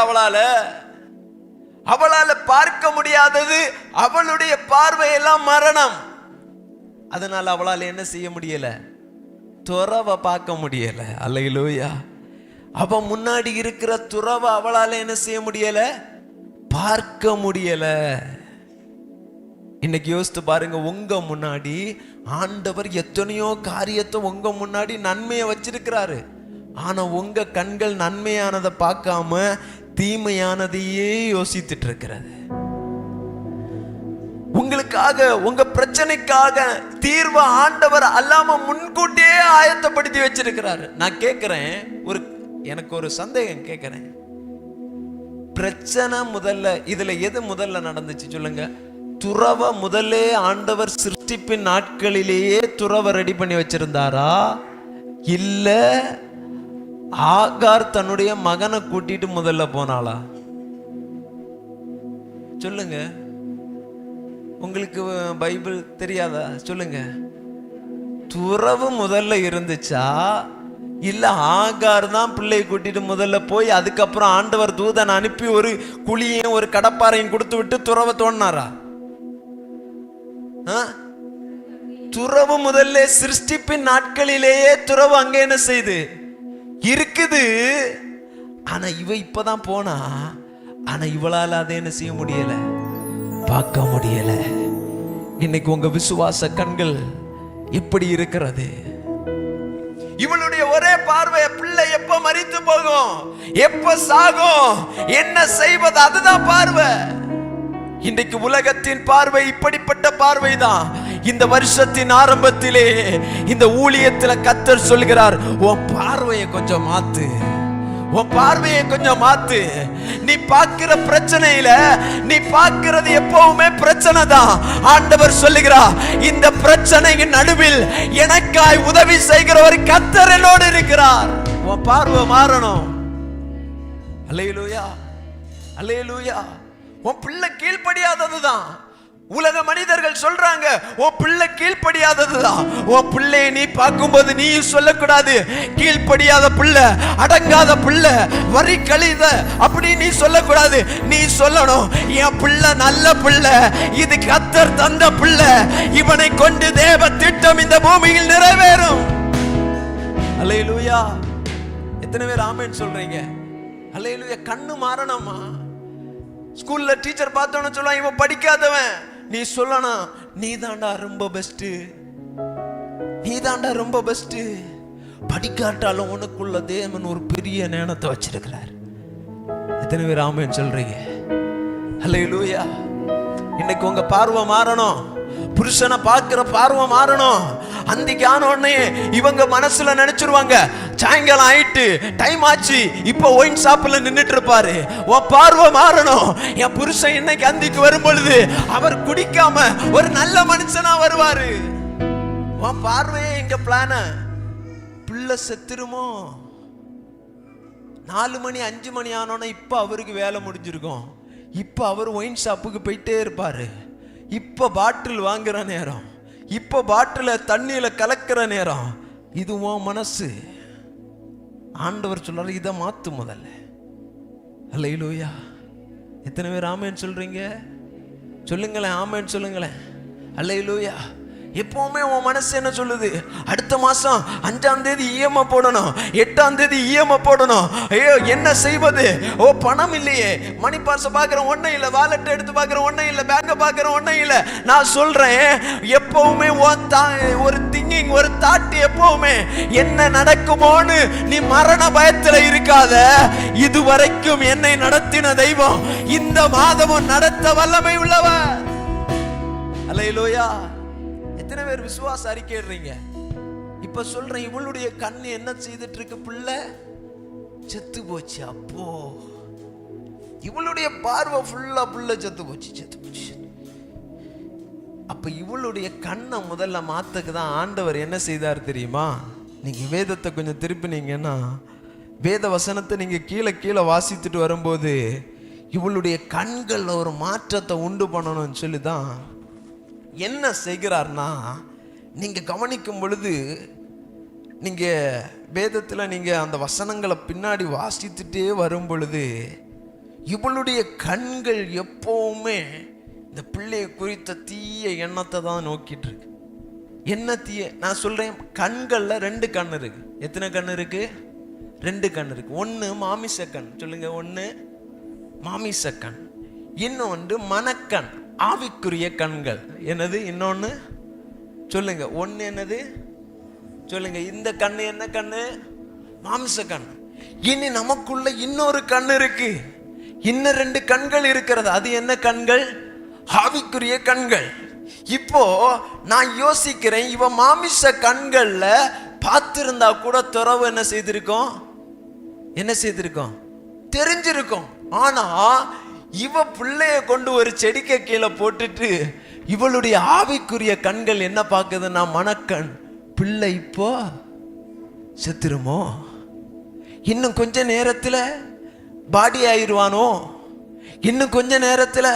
அவளால பார்க்க முடியாதது அவளுடைய பார்வையெல்லாம் மரணம். அதனால அவளால என்ன செய்ய முடியல? துறவை பார்க்க முடியல. அல்லேலூயா. அவ முன்னாடி இருக்கிற துறவை அவளால என்ன செய்ய முடியல? பார்க்க முடியல. இன்னைக்கு யோசித்து பாருங்க, உங்க முன்னாடி ஆண்டவர் எத்தனையோ காரியத்தை உங்க முன்னாடி நன்மையை வச்சிருக்கிறாரு. ஆனா உங்க கண்கள் நன்மையானதை பார்க்காம தீமையானதையே யோசித்துட்டு இருக்கிறது. உங்களுக்காக, உங்க பிரச்சனைக்காக தீர்வு ஆண்டவர் அல்லாம முன்கூட்டியே ஆயத்தப்படுத்தி வச்சிருக்கிறாரு. நான் கேட்கிறேன், எனக்கு ஒரு சந்தேகம் கேட்கிறேன். பிரச்சனை முதல்ல, இதுல எது முதல்ல நடந்துச்சு சொல்லுங்க? துறவ முதல்ல ஆண்டவர் சிருஷ்டிப்பின் நாட்களிலேயே துறவ ரெடி பண்ணி வச்சிருந்தாரா, இல்ல ஆகார் தன்னுடைய மகனை கூட்டிட்டு முதல்ல போனாளா? சொல்லுங்க. உங்களுக்கு பைபிள் தெரியாதா? சொல்லுங்க. துறவு முதல்ல இருந்துச்சா, இல்ல ஆகார் தான் பிள்ளை கூட்டிட்டு முதல்ல போய் அதுக்கப்புறம் ஆண்டவர் தூதன் அனுப்பி ஒரு குழியையும் ஒரு கடப்பாறையும் கொடுத்து விட்டு துறவை தோண்டினாரா? துறவு முதல்ல சிருஷ்டிப்பின் நாட்களிலேயே துறவு அங்க என்ன செய்து இருக்குது. ஆனா இவ இப்பதான் போனா, ஆனா இவளால அதை என்ன செய்ய முடியல? பார்க்க முடியல. இன்னைக்கு உங்க விசுவாச கண்கள் எப்படி இருக்கிறது? இவளுடைய ஒரே பார்வை, பிள்ளை எப்ப மரித்து போகும், எப்ப சாகும், என்ன செய்வது, அதுதான் பார்வை. இன்றைக்கு உலகத்தின் பார்வை இப்படிப்பட்ட பார்வைதான். இந்த வருஷத்தின் ஆரம்பத்திலே இந்த ஊழியத்துல கர்த்தர் சொல்கிறார், உன் பார்வையை கொஞ்சம் மாத்து, உன் பார்வையை கொஞ்சம் மாத்து. நீ பார்க்கிற பிரச்சனையில நீ பார்க்கிறது எப்பவுமே பிரச்சனை தான். ஆண்டவர் சொல்லுகிறார், இந்த பிரச்சனையின் நடுவில் எனக்காய் உதவி செய்கிற ஒரு கர்த்தர் என்னோடு இருக்கிறார். உன் பார்வை மாறணும். அல்லேலூயா, அல்லேலூயா. உன் பிள்ளை கீழ்ப்படியாததுதான். உலக மனிதர்கள் சொல்றாங்க, உன் பிள்ளை கீழ்ப்படியாததுதான். உன் பிள்ளையை நீ பார்க்கும்போது நீ சொல்லக்கூடாது, கீழ்ப்படியாத பிள்ளை, அடங்காத பிள்ளை, வரி கழித அப்படி நீ சொல்லக்கூடாது. நீ சொல்லணும், என் பிள்ளை நல்ல பிள்ளை, இது கர்த்தர் தந்த பிள்ளை, இவனை கொண்டு தேவ திட்டம் இந்த பூமியில் நிறைவேறும். அல்லேலூயா. எத்தனை பேர் ஆமென் சொல்றீங்க? அல்லேலூயா. கண்ணு மாறணுமா? ஸ்கூல்ல டீச்சர் பார்த்தோன்னு சொல்லுவான், இவன் படிக்காதவன். நீ சொல்லணும், நீ தாண்டா ரொம்ப பெஸ்ட், நீ தாண்டா ரொம்ப பெஸ்ட். படிக்காட்டாலும் உனக்குள்ள தேவன் ஒரு பெரிய ஞானத்தை வச்சிருக்கிறார். எத்தனை பேர் ஆமென் சொல்றீங்க? அல்லேலூயா. இன்னைக்கு உங்க பார்வை மாறணும். புருஷனை பார்க்கிற பார்வை மாறணும். அன்னைக்கு ஆன உடனே இவங்க மனசுல நினைச்சிருவாங்க, சாயங்காலம் ஆயிட்டு டைம் ஆச்சு, இப்ப ஒயின் ஷாப்ல நின்னுட்டு இருப்பாரு. உன் பார்வை மாறணும். என் புருஷன் இன்னைக்கு அந்திக்கு வரும் பொழுது அவர் குடிக்காம ஒரு நல்ல மனுஷனா வருவாரு. உன் பார்வையே எங்க பிளான? பிள்ளை செத்துருமோ? 4 மணி 5 மணி ஆனோன்னா இப்போ அவருக்கு வேலை முடிஞ்சிருக்கும். இப்போ அவர் ஒயின் ஷாப்புக்கு போயிட்டே இருப்பாரு. இப்போ பாட்டில் வாங்குற நேரம், இப்போ பாட்டில தண்ணியில கலக்கிற நேரம். இதுவும் மனசு. ஆண்டவர் சொல்றாரு, இதை மாத்து முதல்ல. அல்லேலூயா. எத்தனை பேர் ஆமென் சொல்றீங்க? சொல்லுங்களேன், ஆமென் சொல்லுங்களேன். அல்லேலூயா. எப்பவுமே உன் மனசு என்ன சொல்லுது? அடுத்த மாசம் 5ஆம் தேதி இஎம்ஐ போடணும், 8ஆம் தேதி இஎம்ஐ போடணும். ஐயோ என்ன செய்வது? ஓ பணம் இல்லையே, மணி பாஸ் பார்க்குறேன் ஒன்றும் இல்லை, வாலெட் எடுத்து பார்க்குறேன் ஒன்றும் இல்லை, பேங்கை பார்க்குறேன் ஒன்றும் இல்லை. நான் சொல்றேன், எப்பவுமே ஒரு திங்கிங், ஒரு தாட், எப்பவுமே என்ன நடக்குமோன்னு நீ மரண பயத்துல இருக்காத. இதுவரைக்கும் என்னை நடத்தின தெய்வம் இந்த மாதமும் நடத்த வல்லமை உள்ளவர். அல்லேலூயா. எத்தனை பேர் விசுவாச அறிக்கையிடுறீங்க? இப்ப சொல்றேன், இவளுடைய கண்ணு என்ன செய்துட்டு இருக்கு? பிள்ளை செத்து போச்சு. அப்போ இவளுடைய பார்வை ஃபுல்லா பிள்ளை செத்து போச்சு. அப்ப இவளுடைய கண்ணை முதல்ல மாத்துக்கு தான் ஆண்டவர் என்ன செய்தார் தெரியுமா? நீங்க வேதத்தை கொஞ்சம் திருப்பினீங்கன்னா, வேத வசனத்தை நீங்க கீழே வாசித்துட்டு வரும்போது இவளுடைய கண்கள்ல ஒரு மாற்றத்தை உண்டு பண்ணணும்னு சொல்லிதான் என்ன செய்கிறார்னா, நீங்க கவனிக்கும் பொழுது, நீங்க வேதத்துல நீங்க அந்த வசனங்களை பின்னாடி வாசித்துட்டே வரும் பொழுது இவளுடைய கண்கள் எப்பவுமே இந்த பிள்ளையை குறித்த தீய எண்ணத்தை தான் நோக்கிட்டு இருக்கு. என்ன தீய? நான் சொல்றேன், கண்கள்ல 2 கண் இருக்கு. எத்தனை கண் இருக்கு? 2 கண் இருக்கு. ஒன்னு மாமிச கண். சொல்லுங்க, ஒன்னு மாமிச கண், இன்னொன்று மனக்கண், ஆவிக்குரிய கண்கள். என்னது இன்னொன்னு? சொல்லுங்க. ஒன்னு என்னது? சொல்லுங்க. இந்த கண்ணு என்ன கண்ணு? மாம்ச கண். இனி நமக்குள்ள இன்னொரு கண் இருக்கு. இன்னும் 2 கண்கள் இருக்கிறது. அது என்ன கண்கள்? ஆவிக்குரிய கண்கள். இப்போ நான் யோசிக்கிறேன், இவ மாமிச கண்கள்ல பார்த்திருந்தா கூட துறவு என்ன செய்திருக்கோம்? என்ன செய்திருக்கோம்? தெரிஞ்சிருக்கும். ஆனா இவ பிள்ளைய கொண்டு ஒரு செடிக்க கீழே போட்டுட்டு இவளுடைய ஆவிக்குரிய கண்கள் என்ன பார்க்குதுன்னா மனக்கண். பிள்ளை இப்போ செத்துருமோ? இன்னும் கொஞ்ச நேரத்தில் பாடி ஆயிடுவானோ? இன்னும் கொஞ்ச நேரத்தில்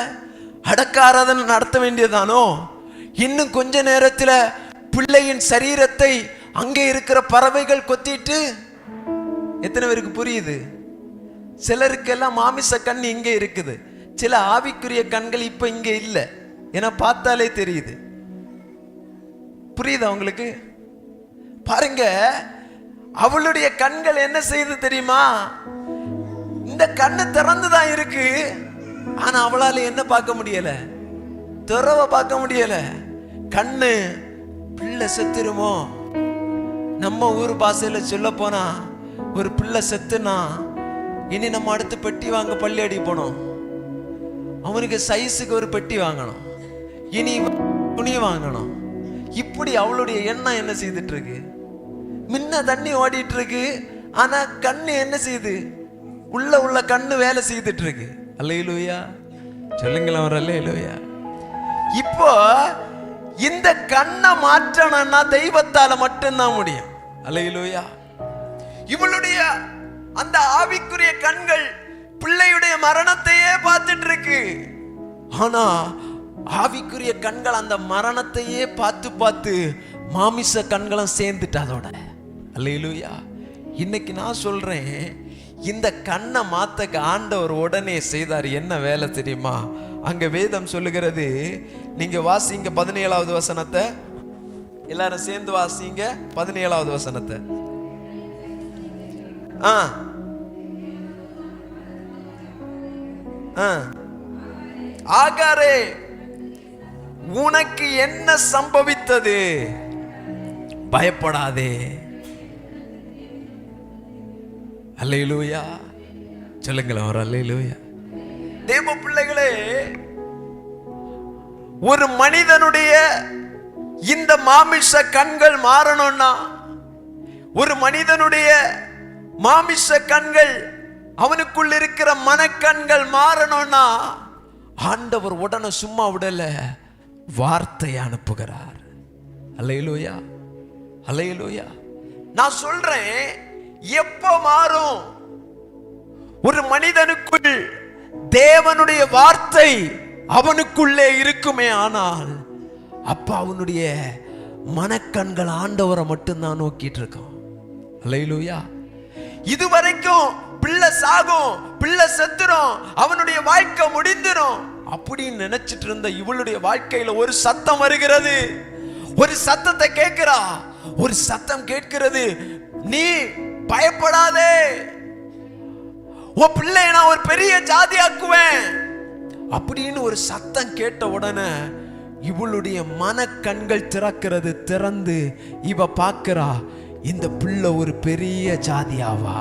அடக்காராதனை நடத்த வேண்டியதானோ? இன்னும் கொஞ்ச நேரத்தில் பிள்ளையின் சரீரத்தை அங்கே இருக்கிற பறவைகள் கொத்திட்டு. எத்தனை பேருக்கு புரியுது? சிலருக்கெல்லாம் மாமிச கண் இங்கே இருக்குது, சில ஆவிக்குரிய கண்கள் இப்ப இங்க இல்லை. ஏன்னா பார்த்தாலே தெரியுது. புரியுதா உங்களுக்கு? பாருங்க, அவளுடைய கண்கள் என்ன செய்யுது தெரியுமா? இந்த கண்ணு திறந்துதான் இருக்கு, ஆனா அவளால என்ன பார்க்க முடியல? துறவை பார்க்க முடியல. கண்ணு பிள்ளை செத்துருமோ? நம்ம ஊர் பாசையில சொல்ல போனா, ஒரு பிள்ளை செத்துனா இனி நம்ம அடுத்து பெட்டி வாங்க பள்ளி அடி போனோம். அவனுக்கு சைஸுக்கு ஒரு பெட்டி வாங்கணும், இனி துணி வாங்கணும். இப்படி அவளுடைய எண்ணம் என்ன செய்துட்டு இருக்கு? முன்ன தண்ணி ஓடிட்டு இருக்கு, ஆனா கண்ணு என்ன செய்யுது? உள்ள கண்ணு வேலை செய்துட்டு இருக்கு. அல்லேலூயா. சொல்லுங்களேன் ஒரு அல்லேலூயா. இப்போ இந்த கண்ணை மாற்றணும்னா தெய்வத்தால மட்டும்தான் முடியும். அல்லேலூயா. இவளுடைய அந்த ஆவிக்குரிய கண்கள் பிள்ளையுடைய மரணத்தையே பார்த்துட்டு இருக்கு. ஆனா ஆவிக்குரிய கண்கள் அந்த மரணத்தையே பார்த்து மாமிச கண்களும் சேர்ந்துட்டு அதோட. அல்லேலூயா. இன்னைக்கு நான் சொல்றேன், இந்த கண்ணை மாத்தக்க ஆண்டவர் உடனே செய்தார். என்ன வேலை தெரியுமா? அங்க வேதம் சொல்லுகிறது, நீங்க வாசிங்க 17வது வசனத்தை, எல்லாரும் சேர்ந்து வாசிங்க 17வது வசனத்தை. ஆகாரே, உனக்கு என்ன சம்பவித்தது? பயப்படாதே. அல்லேலூயா. சொல்லுங்களேன் ஒரு அல்லேலூயா. தேவ பிள்ளைகளே, ஒரு மனிதனுடைய இந்த மாமிச கண்கள் மாறணும்னா, ஒரு மனிதனுடைய மாமிச கண்கள், அவனுக்குள் இருக்கிற மனக்கண்கள் மாறணும்னா ஆண்டவர் உடனே சும்மா விடல, வார்த்தை அனுப்புகிறார். அல்லேலூயா. அல்லேலூயா. நான் சொல்றேன், எப்போ மாறும்? ஒரு மனிதனுக்குள் தேவனுடைய வார்த்தை அவனுக்குள்ளே இருக்குமே ஆனால் அப்ப அவனுடைய மனக்கண்கள் ஆண்டவரை மட்டும்தான் நோக்கிட்டு இருக்கான். அல்லேலூயா. இதுவரைக்கும் பிள்ளை சாகும், பிள்ளை செத்துரும், அவனுடைய வாழ்க்கை முடிந்துரும் அப்படின்னு நினைச்சிட்டு இருந்த இவளுடைய வாழ்க்கையில ஒரு சத்தம் வருகிறது. ஒரு சத்தத்தை கேட்கிறா. ஒரு சத்தம் கேட்கிறது, நீ பயப்படாதே, உன் பிள்ளைய நான் ஒரு பெரிய ஜாதி ஆக்குவேன் அப்படின்னு ஒரு சத்தம் கேட்ட உடனே இவளுடைய மனக்கண்கள் திறக்கிறது. திறந்து இவ பார்க்கிறா, இந்த பிள்ளை ஒரு பெரிய ஜாதியாவா,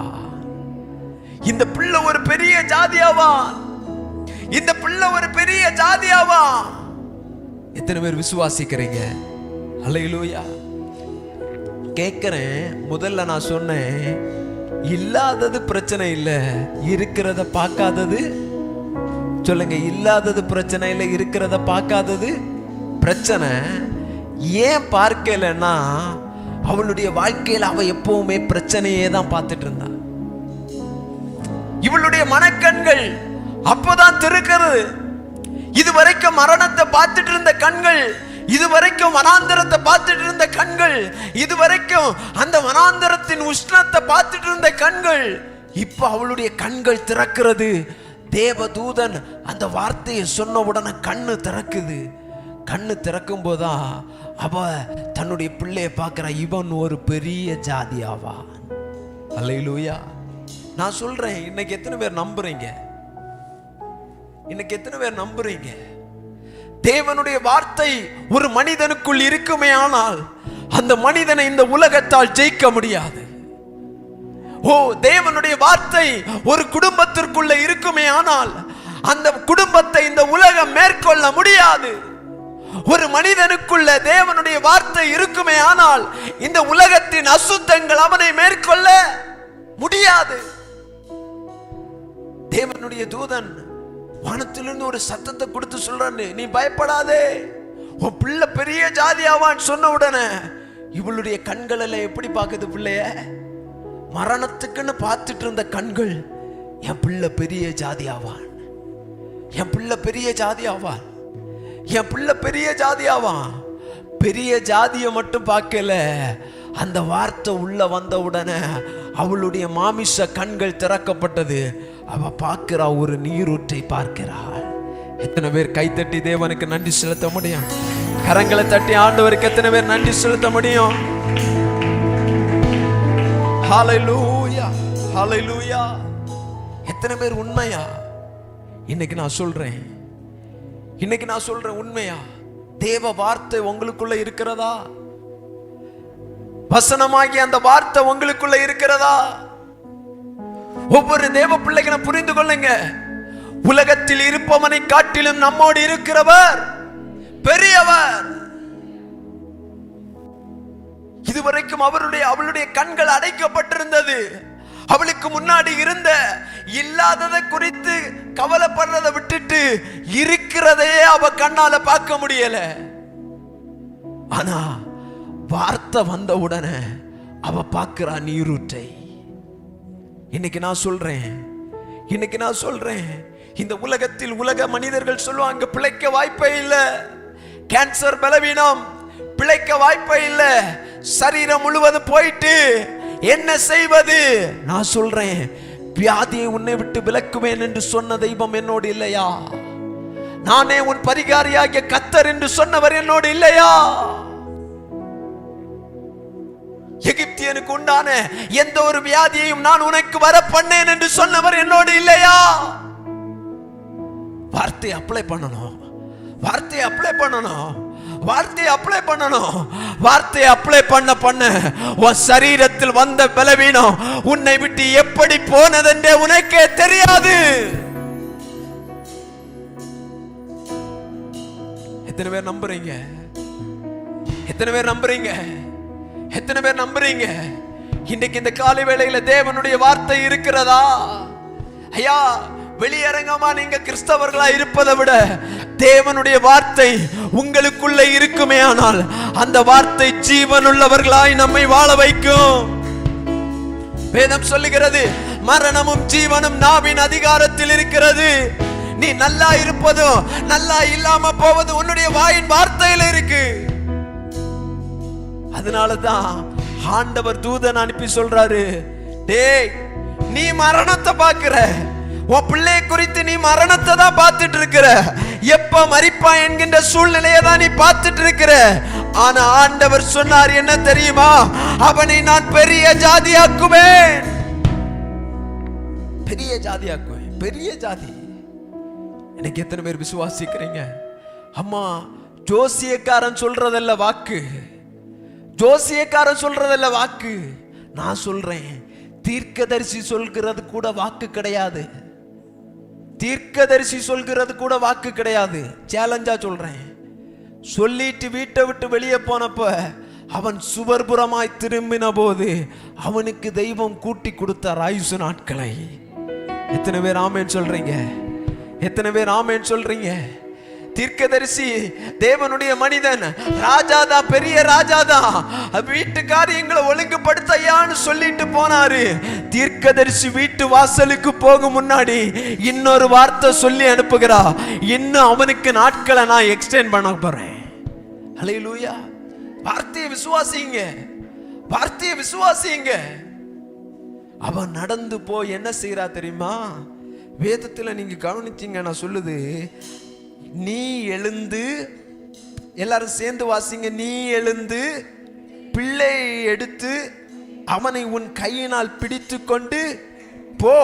இந்த பிள்ளை ஒரு பெரிய ஜாதியாவா, இந்த பிள்ளை ஒரு பெரிய ஜாதியாவா. எத்தனை பேர் விசுவாசிக்கிறீங்க? அல்லேலூயா. கேட்கிறேன். முதல்ல நான் சொன்னேன், இல்லாதது பிரச்சனை இல்லை, இருக்கிறத பார்க்காதது. சொல்லுங்க, இல்லாதது பிரச்சனை இல்லை, இருக்கிறத பார்க்காதது பிரச்சனை. ஏன் பார்க்கலன்னா அவளுடைய வாழ்க்கையில் அவ எப்பவுமே பிரச்சனையே தான் பார்த்துட்டு இருந்தா. இவளுடைய மனக்கண்கள் அப்போதான் திறக்கிறது. இதுவரைக்கும் மரணத்தை பார்த்துட்டு இருந்த கண்கள், இதுவரைக்கும் வனாந்தரத்தை பார்த்துட்டு இருந்த கண்கள், இதுவரைக்கும் அந்த வனாந்தரத்தின் உஷ்ணத்தை பார்த்துட்டு இருந்த கண்கள், இப்ப அவளுடைய கண்கள் திறக்கிறது. தேவதூதன் அந்த வார்த்தையை சொன்ன உடனே கண்ணு திறக்குது. கண்ணு திறக்கும் போதா அவ தன்னுடைய பிள்ளைய பார்க்கிறா, இவன் ஒரு பெரிய ஜாதியாவான். அல்லேலூயா. நான் சொல்றேன், இன்னைக்கு எத்தனை பேர் நம்புறீங்க? இன்னைக்கு எத்தனை பேர் நம்புறீங்க? தேவனுடைய வார்த்தை ஒரு மனிதனுக்குள் இருக்குமே ஆனால் அந்த மனிதனை இந்த உலகத்தால் ஜெயிக்க முடியாது. ஓ, தேவனுடைய வார்த்தை ஒரு குடும்பத்திற்குள்ள இருக்குமே ஆனால் அந்த குடும்பத்தை இந்த உலகம் மேற்கொள்ள முடியாது. ஒரு மனிதனுக்குள்ள தேவனுடைய வார்த்தை இருக்குமே ஆனால் இந்த உலகத்தின் அசுத்தங்கள் அவனை மேற்கொள்ள முடியாது. தேவனுடைய தூதன் வானத்திலிருந்து ஒரு சத்தத்தை கொடுத்து சொல்றான், நீ பயப்படாதே, உன் பிள்ளை பெரிய ஜாதியாவான் சொன்ன உடனே இவளுடைய கண்கள் எல்லாம் எப்படி பார்க்குது? பிள்ளைய மரணத்துக்குன்னு பார்த்துட்டு இருந்த கண்கள், என் பிள்ளை பெரிய ஜாதியாவான், என் பிள்ளை பெரிய ஜாதியாவான், என் பிள்ளை பெரிய ஜாதியாவான். பெரிய ஜாதியை மட்டும் பார்க்கல, அந்த வார்த்தை உள்ள வந்த உடனே அவளுடைய மாமிச கண்கள் திறக்கப்பட்டது. அவ பார்க்கிறா, ஒரு நீரூற்றை பார்க்கிறாள். எத்தனை பேர் கைத்தட்டி தேவனுக்கு நன்றி செலுத்த முடியும்? கரங்களை தட்டி ஆண்டவருக்கு எத்தனை பேர் நன்றி செலுத்த முடியும்? ஹல்லேலூயா, ஹல்லேலூயா. எத்தனை பேர் உண்மையா? இன்னைக்கு நான் சொல்றேன், இன்னைக்கு நான் சொல்றேன், உண்மையா தேவ வார்த்தை உங்களுக்குள்ள இருக்கிறதா? வசனமாகி அந்த வார்த்தை உங்களுக்குள்ள இருக்கிறதா? ஒவ்வொரு தேவ பிள்ளைகளை புரிந்து கொள்ளுங்க, உலகத்தில் இருப்பவனை காட்டிலும் நம்மோடு இருக்கிறவர் பெரியவர். இதுவரைக்கும் அவளுடைய கண்கள் அடைக்கப்பட்டிருந்தது. அவளுக்கு முன்னாடி இருந்த இல்லாததை குறித்து கவலைப்படுறதை விட்டுட்டு இருக்கிறதையே அவ கண்ணால பார்க்க முடியல. ஆனா வார்த்தை வந்த உடனே அவ பார்க்கிறா நீரூற்றை. இன்னைக்கு நான் சொல்றேன், இந்த உலகத்தில் உலக மனிதர்கள் சொல்லுவாங்க, பிழைக்க வாய்ப்பே இல்லை, கேன்சர் பலவீனம், பிழைக்க வாய்ப்பே இல்லை, சரீரம் முழுவதும் போயிட்டு என்ன செய்வது? நான் சொல்றேன், வியாதியை உன்னை விட்டு விலக்குவேன் என்று சொன்ன தெய்வம் என்னோடு இல்லையா? நானே உன் பரிகாரியாகிய கர்த்தர் என்று சொன்னவர் என்னோடு இல்லையா? எகிப்தியனுக்கு உண்டான எந்த ஒரு வியாதியையும் நான் உனக்கு வர பண்ணேன் என்று சொன்னவர் என்னோடு இல்லையா? வார்த்தையை அப்ளை பண்ணணும், வார்த்தையை அப்ளை பண்ணணும், வார்த்தையை அப்ளை பண்ணணும். வார்த்தையை அப்ளை பண்ண உன் சரீரத்தில் வந்த பலவீனம் உன்னை விட்டு எப்படி போனதென்றே உனக்கே தெரியாது. எத்தனை பேர் நம்புறீங்க? எத்தனை பேர் நம்புறீங்க? எத்தனை பேர் நம்புறீங்க? இன்னைக்கு இந்த காலை வேளையில தேவனுடைய வார்த்தை இருக்கிறதா? ஐயா, வெளியரங்கமா நீங்க கிறிஸ்தவர்களா இருப்பதை விட தேவனுடைய வார்த்தை உங்களுக்குள்ள இருக்குமே ஆனால் அந்த வார்த்தை ஜீவனுள்ளவர்களாய் நம்மை வாழ வைக்கும். வேதம் சொல்லுகிறது, மரணமும் ஜீவனும் நாவின் அதிகாரத்தில் இருக்கிறது. நீ நல்லா இருப்பதும் நல்லா இல்லாம போவது உன்னுடைய வாயின் வார்த்தையில இருக்கு. அதனாலதான் ஆண்டவர் தூதன் அனுப்பி சொல்றாரு, டேய் நீ மரணத்தை பாக்குற, உன் பிள்ளை குறித்து நீ மரணத்தை தான் பார்த்துட்டு இருக்கிற, எப்ப மரிப்பா என்கின்ற சூழ்நிலையை தான் நீ பார்த்துட்டு இருக்கிற. ஆனா ஆண்டவர் சொன்னார் என்ன தெரியுமா? அவனை நான் பெரிய ஜாதியாக்குவேன். பெரிய ஜாதியாக்குவேன், பெரிய ஜாதி. எனக்கு எத்தனை பேர் விசுவாசிக்கிறீங்க? அம்மா ஜோசியக்காரன் சொல்றதல்ல வாக்கு, ஜோசியக்காரன் சொல்றதல்ல வாக்கு. நான் சொல்றேன், தீர்க்கதரிசி சொல்கிறது கூட வாக்கு கிடையாது. தீர்க்கதரிசி சொல்கிறது கூட வாக்கு கிடையாது. சேலஞ்சா சொல்றேன். சொல்லிட்டு வீட்டை விட்டு வெளியே போனப்ப அவன் சுவர்புறமாய் திரும்பின போது அவனுக்கு தெய்வம் கூட்டி கொடுத்தார் ஆயுசு நாட்களை. எத்தனை பேர் ஆமேன் சொல்றீங்க? எத்தனை பேர் ஆமேன் சொல்றீங்க? தீர்க்கதரிசி தேவனுடைய மனிதன், ராஜாதான், பெரிய ராஜாதான், வீட்டு காரியங்களை ஒழுங்குபடுத்தையான்னு சொல்லிட்டு போனாரு. தீர்க்கதரிசி வீட்டு வாசலுக்கு போகும் முன்னாடி இன்னொரு வார்த்தை சொல்லி அனுப்புகிறா, இன்னும் அவனுக்கு நாட்களை நான் எக்ஸ்டெண்ட் பண்ண போறேன். ஹல்லேலூயா. வார்த்தையை விசுவாசிங்க, வார்த்தையை விசுவாசிங்க. அவன் நடந்து போய் என்ன செய்யறா தெரியுமா? வேதத்துல நீங்க கவனிச்சீங்க, நான் சொல்லுது, நீ எழுந்து, எல்லாரும் சேர்ந்து வாசிங்க, நீ எழுந்து பிள்ளை எடுத்து அவனை உன் கையினால் பிடித்து கொண்டு போ.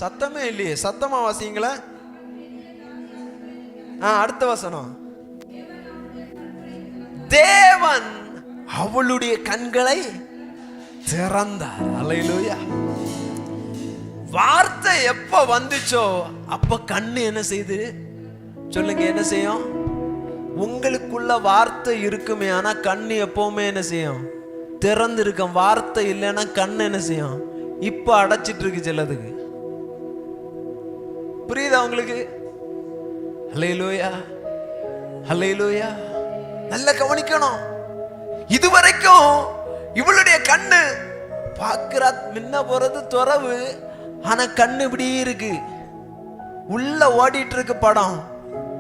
சத்தமே இல்லையே, சத்தமா வாசிங்களா? அடுத்த வசனம், தேவன் அவளுடைய கண்களை திறந்தார். அல்லேலூயா. வார்த்தை எப்ப வந்துச்சோ அப்ப கண்ணு என்ன செய்து சொல்லுங்க, என்ன செய்யும்? உங்களுக்குள்ள வார்த்தை இருக்குமே, ஆனா கண்ணு எப்பவுமே என்ன செய்யும்? திறந்து இருக்கும். வார்த்தை இல்லைன்னா கண்ணு என்ன செய்யும்? இப்ப அடைச்சிட்டு இருக்கு சிலதுக்கு. புரியுதா உங்களுக்கு? ஹல்லேலூயா, ஹல்லேலூயா. நல்ல கவனிக்கணும். இதுவரைக்கும் இவளுடைய கண்ணு பாக்குறா, முன்ன போறது துறவு, ஆனா கண்ணு இப்படி இருக்கு, உள்ள ஓடிட்டு இருக்கு படம்.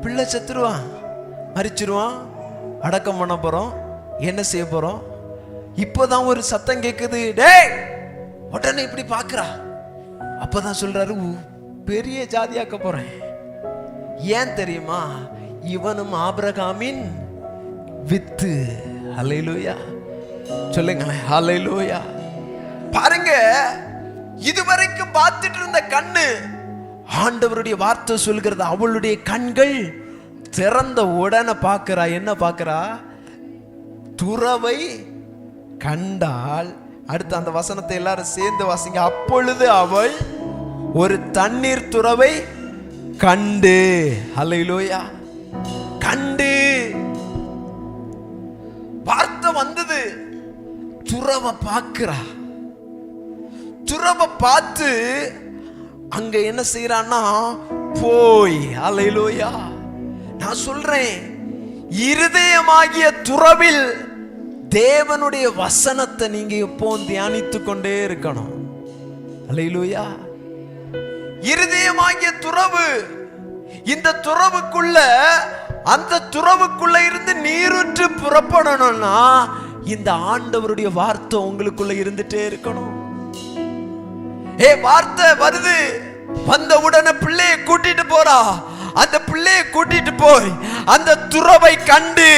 பிள்ளை செத்துருவான், மரிச்சிருவான், அடக்கம் பண்ண போறோம், என்ன செய்ய போறோம்? இப்பதான் ஒரு சத்தம் கேக்குது, டேய், உடனே இப்படி பாக்குறா. அப்பதான் சொல்றாரு, பெரிய ஜாதியாக்க போறேன். ஏன் தெரியுமா? இவனும் ஆபிரகாமின் வித்து. ஹல்லேலூயா சொல்லுங்களேன், ஹல்லேலூயா. பாருங்க, இதுவரைக்கும் பார்த்துட்டு இருந்த கண்ணு, ஆண்டவருடைய வார்த்தை சொல்கிறது, அவளுடைய கண்கள் திறந்த உடனே பார்க்கிறா. என்ன பார்க்கிறா? துறவை கண்டாள். அடுத்து அந்த வசனத்தை எல்லாரும் சேர்ந்து வாசிங்க. அப்பொழுது அவள் ஒரு தண்ணீர் துறவை கண்டு. ஹல்லேலூயா. கண்டு. வார்த்தை வந்தது, துறவை பார்க்கிறா. துறவை பார்த்து அங்க என்ன செய்யறான்னா போய். ஹல்லேலூயா. நான் சொல்றேன், இருதயமாகிய துறவில் தேவனுடைய வசனத்தை நீங்க எப்பவும் தியானித்து கொண்டே இருக்கணும். ஹல்லேலூயா. இருதயமாகிய துறவு, இந்த துறவுக்குள்ள, அந்த துறவுக்குள்ள இருந்து நீரூற்று புறப்படணும்னா இந்த ஆண்டவருடைய வார்த்தை உங்களுக்குள்ள இருந்துட்டே இருக்கணும். வார்த்தை வருது, வந்த உடனே பிள்ளையை கூட்டிட்டு போறா. அந்த பிள்ளையை கூட்டிட்டு போய் அந்த துறவை கண்டு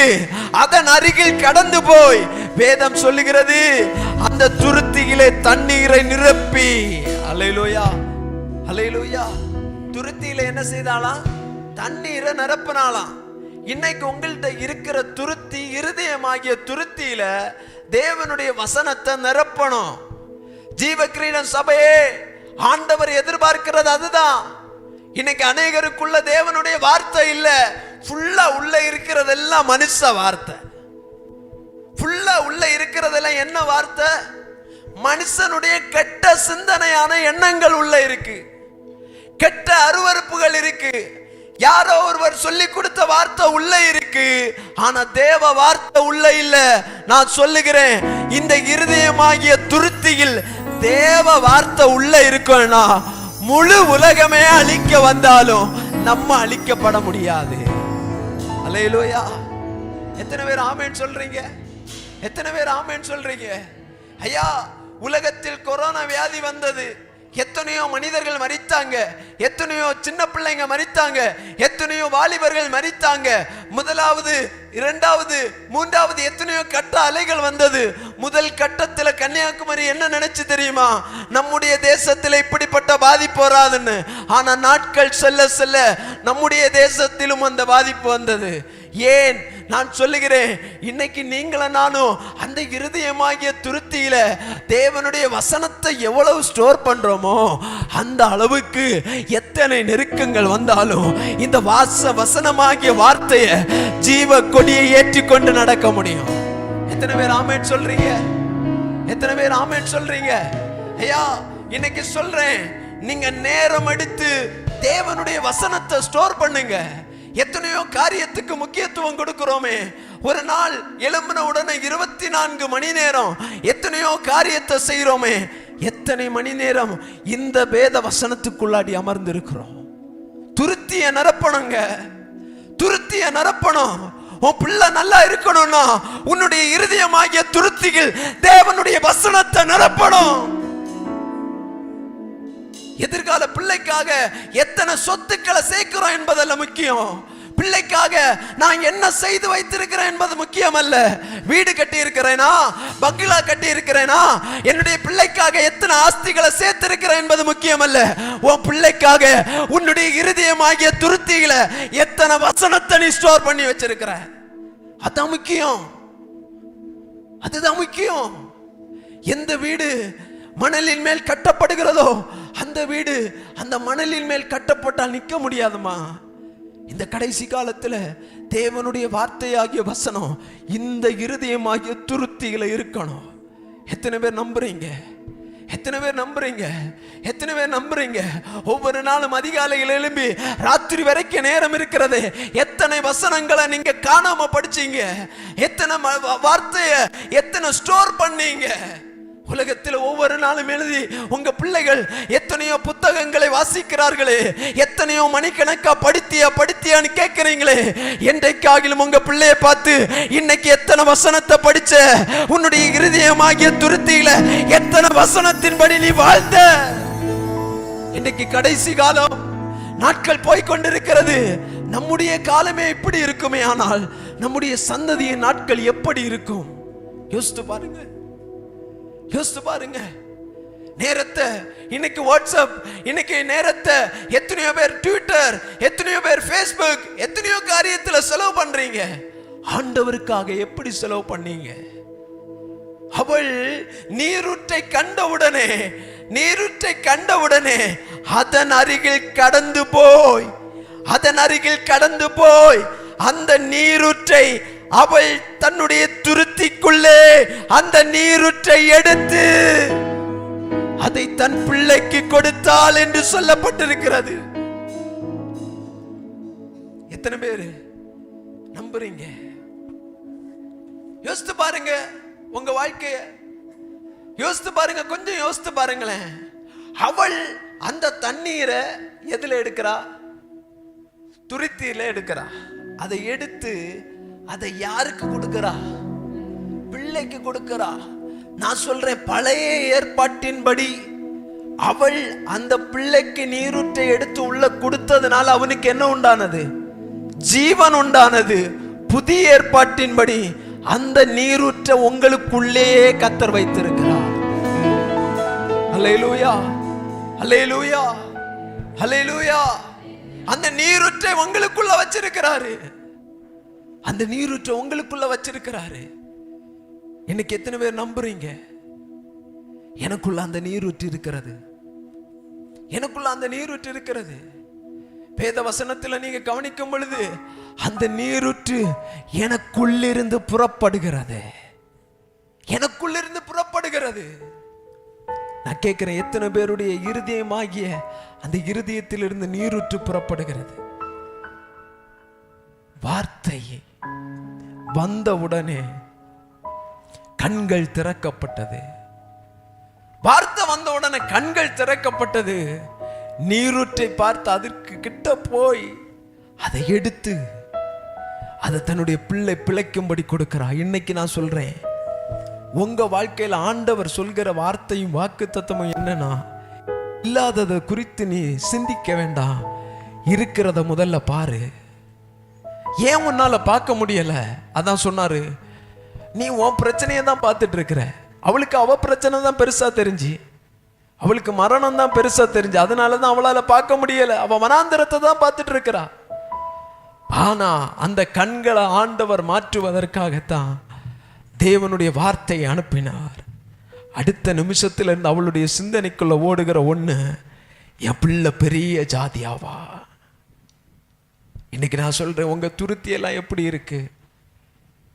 அதன் அருகில் கடந்து போய், வேதம் சொல்லுகிறது, அந்த துருத்தியிலே தண்ணீரை நிரப்பி. அல்லேலூயா, அல்லேலூயா. துருத்தியில என்ன செய்தாலாம்? தண்ணீரை நிரப்பினாலாம். இன்னைக்கு உங்கள்கிட்ட இருக்கிற துருத்தி, இருதயமாகிய துருத்தியில தேவனுடைய வசனத்தை நிரப்பணும். ஜீவக்கிரீடம் சபையே, ஆண்டவர் எதிர்பார்க்கிறது அதுதான். இன்னைக்கு அநேகருக்குள்ள தேவனுடைய வார்த்தை இல்ல, ஃபுல்லா உள்ள இருக்கிறதெல்லாம் மனுஷ வார்த்தை. ஃபுல்லா உள்ள இருக்கிறதெல்லாம் என்ன வார்த்தை? மனுஷனுடைய கெட்ட சிந்தனையான எண்ணங்கள் உள்ள இருக்கு, கெட்ட அருவருப்புகள் இருக்கு. யாரோ ஒருவர் சொல்லி கொடுத்த வார்த்தை உள்ள இருக்கு, ஆனா தேவ வார்த்தை உள்ள இல்ல. நான் சொல்லுகிறேன், இந்த இருதயமாகிய துருத்தியில் தேவ வார்த்தை உள்ள இருக்கும்னா முழு உலகமே அழிக்க வந்தாலும் நம்ம அழிக்கப்பட முடியாது. அல்லேலூயா. எத்தனை பேர் ஆமென் சொல்றீங்க? எத்தனை பேர் ஆமென் சொல்றீங்க? ஐயா, உலகத்தில் கொரோனா வியாதி வந்தது, எத்தனையோ மனிதர்கள் மரித்தாங்க, எத்தனையோ சின்ன பிள்ளைங்க மரித்தாங்க, எத்தனையோ வாலிபர்கள் மரித்தாங்க. முதலாவது, இரண்டாவது, மூன்றாவது எத்தனையோ கட்ட அலைகள் வந்தது. முதல் கட்டத்தில் கன்னியாகுமரி என்ன நினைச்சு தெரியுமா? நம்முடைய தேசத்தில் இப்படிப்பட்ட பாதிப்பு வராதுன்னு. ஆனா நாட்கள் செல்ல செல்ல நம்முடைய தேசத்திலும் அந்த பாதிப்பு வந்தது. ஏன் நான் சொல்லுகிறேன், இன்னைக்கு நீங்களும் நானும் அந்த இருதயமாகிய துருத்தியில தேவனுடைய வசனத்தை எவ்வளவு ஸ்டோர் பண்றோமோ அந்த அளவுக்கு எத்தனை நெருக்கங்கள் வந்தாலும் இந்த வசனமாகிய வார்த்தையை ஜீவ கொடியை ஏற்றி கொண்டு நடக்க முடியும். எத்தனை பேர் ஆமென் சொல்றீங்க? எத்தனை பேர் ஆமென் சொல்றீங்க? ஐயா, இன்னைக்கு சொல்றேன், நீங்க நேரம் எடுத்து தேவனுடைய வசனத்தை ஸ்டோர் பண்ணுங்க. எத்தனையோ காரியத்துக்கு முக்கியத்துவம் கொடுக்கிறோமே. ஒரு நாள் எழும்பின உடனே 24 மணி நேரம் எத்தனையோ காரியத்தை செய்யறோமே. எத்தனை மணி நேரம் இந்த வேத வசனத்துக்குள்ளாடி அமர்ந்து இருக்கிறோம்? துருத்திய நிரப்பணுங்க, துருத்திய நிரப்பணும். உன் பிள்ளை நல்லா இருக்கணும்னா உன்னுடைய இருதயமாகிய துருத்திகள் தேவனுடைய வசனத்தை நிரப்பணும். எதிர்கால பிள்ளைக்காக எத்தனை சொத்துக்களை சேர்க்கிறோம் என்பதல்ல முக்கியம். பிள்ளைக்காக நான் என்ன செய்து வைத்திருக்கிறேன் என்பது முக்கியம் அல்ல. வீடு கட்டி இருக்கிறேனா, பங்களா கட்டி இருக்கிறேனா, என்னுடைய பிள்ளைக்காக எத்தனை ஆஸ்திகளை சேர்த்திருக்கிறேன் என்பது முக்கியம் அல்ல. உன் பிள்ளைக்காக உன்னுடைய இருதயமாகிய துருத்திகளை எத்தனை வசனத்தை நீ ஸ்டோர் பண்ணி வச்சிருக்கிற, அதான் முக்கியம். அதுதான் முக்கியம். எந்த வீடு மணலின் மேல் கட்டப்படுகிறதோ அந்த வீடு அந்த மணலின் மேல் கட்டப்பட்டால் நிற்க முடியாதுமா. இந்த கடைசி காலத்துல தேவனுடைய வார்த்தையாகிய வசனம் இந்த இருதயமாகிய துருத்திகளை இருக்கணும். எத்தனை பேர் நம்புறீங்க? எத்தனை பேர் நம்புறீங்க? எத்தனை பேர் நம்புறீங்க? ஒவ்வொரு நாளும் அதிகாலையில் எழும்பி ராத்திரி வரைக்கும் நேரம் இருக்கிறது. எத்தனை வசனங்களை நீங்க காணாம படிச்சீங்க? எத்தனை வார்த்தைய எத்தனை ஸ்டோர் பண்ணீங்க? உலகத்தில் ஒவ்வொரு நாளும் எழுதி உங்க பிள்ளைகள் எத்தனையோ புத்தகங்களை வாசிக்கிறார்களே, எத்தனையோ மணிக்கணக்கா படித்தியான்னு கேட்கிறீங்களே. என்றைக்காகிலும் உங்க பிள்ளைய பார்த்து இன்னைக்கு எத்தனை வசனத்தை படிச்ச, உன்னுடைய இருதயமாகிய துருத்தியில எத்தனை வசனத்தின்படி நீ வாழ்ந்த? இன்னைக்கு கடைசி காலம், நாட்கள் போய்கொண்டிருக்கிறது. நம்முடைய காலமே இப்படி இருக்குமே, ஆனால் நம்முடைய சந்ததியின் நாட்கள் எப்படி இருக்கும்? யோசித்து பாருங்க, யோசித்து பாருங்க. நேரத்தை இன்னைக்கு வாட்ஸ்அப், இன்னைக்கு நேரத்தை எத்தனையோ பேர் ட்விட்டர், எத்தனையோ பேர் ஃபேஸ்புக், எத்தனையோ காரியத்தில் செலவு பண்றீங்க. ஆண்டவருக்காக எப்படி செலவு பண்ணீங்க? அவள் நீரூற்றை கண்டவுடனே அதன் அருகில் கடந்து போய் அந்த நீரூற்றை அவள் தன்னுடைய துருத்திக்குள்ளே அந்த நீரூற்றை எடுத்து அதை தன் பிள்ளைக்கு கொடுத்தாள் என்று சொல்லப்பட்டிருக்கிறது. எத்தனை பேர் நம்புறீங்க? யோசித்து பாருங்க உங்க வாழ்க்கைய, யோசித்து பாருங்க, கொஞ்சம் யோசித்து பாருங்களேன். அவள் அந்த தண்ணீரை எதுல எடுக்கிறா? துருத்தியில எடுக்கிறா. அதை எடுத்து அதை யாருக்கு கொடுக்கிறா? பிள்ளைக்கு கொடுக்கிறா. நான் சொல்றேன், பழைய ஏற்பாட்டின்படி அவள் அந்த பிள்ளைக்கு நீரூற்றை எடுத்து உள்ள கொடுத்ததுனால அவனுக்கு என்ன உண்டானது? ஜீவன் உண்டானது. புதிய ஏற்பாட்டின்படி அந்த நீரூற்றை உங்களுக்குள்ளே கர்த்தர் வைத்திருக்கிறார். அல்லேலூயா, அல்லேலூயா, அல்லேலூயா. அந்த நீரூற்றை உங்களுக்குள்ள வச்சிருக்கிறாரு. அந்த நீரூற்றை உங்களுக்குள்ள வச்சிருக்கிறாரு. இன்னைக்கு எத்தனை பேர் நம்புறீங்க? எனக்குள்ள அந்த நீரூற்று இருக்கிறது, எனக்குள்ள அந்த நீரூற்று இருக்கிறது. வேத வசனத்துல நீங்க கவனிக்கும் பொழுது அந்த நீரூற்று எனக்குள்ளிருந்து புறப்படுகிறது, எனக்குள்ளிருந்து புறப்படுகிறது. நான் கேட்கிறேன், எத்தனை பேருடைய இருதயமாகிய அந்த இருதயத்திலிருந்து நீரூற்று புறப்படுகிறது? வார்த்தை வந்தவுடனே கண்கள் திறக்கப்பட்டது. வார்த்தை வந்த உடனே கண்கள் திறக்கப்பட்டது. நீரூற்றை பார்த்து அதற்கு கிட்ட போய் அதை எடுத்து அதை தன்னுடைய பிள்ளை பிழைக்கும்படி கொடுக்கிறார். இன்னைக்கு நான் சொல்றேன், உங்க வாழ்க்கையில் ஆண்டவர் சொல்கிற வார்த்தையும் வாக்கு தத்தமும் என்னன்னா, இல்லாததை குறித்து நீ சிந்திக்க வேண்டாம், இருக்கிறத முதல்ல பாரு. ஏன் உன்னால பார்க்க முடியல? அதான் சொன்னாரு, நீ உன் பிரச்சனையை தான் பார்த்துட்டு இருக்கிற. அவளுக்கு அவ பிரச்சனை தான் பெருசா தெரிஞ்சு, அவளுக்கு மரணம் தான் பெருசா தெரிஞ்சு, அதனாலதான் அவளால பார்க்க முடியல. அவ வனாந்தரத்தை தான் பார்த்துட்டு இருக்கிறா. ஆனா அந்த கண்களை ஆண்டவர் மாற்றுவதற்காகத்தான் தேவனுடைய வார்த்தையை அனுப்பினார். அடுத்த நிமிஷத்துல இருந்து அவளுடைய சிந்தனைக்குள்ள ஓடுகிற ஒண்ணு, என் பிள்ளை பெரிய ஜாதியாவா. இன்னைக்கு நான் சொல்றேன், உங்க துருத்தி எல்லாம் எப்படி இருக்கு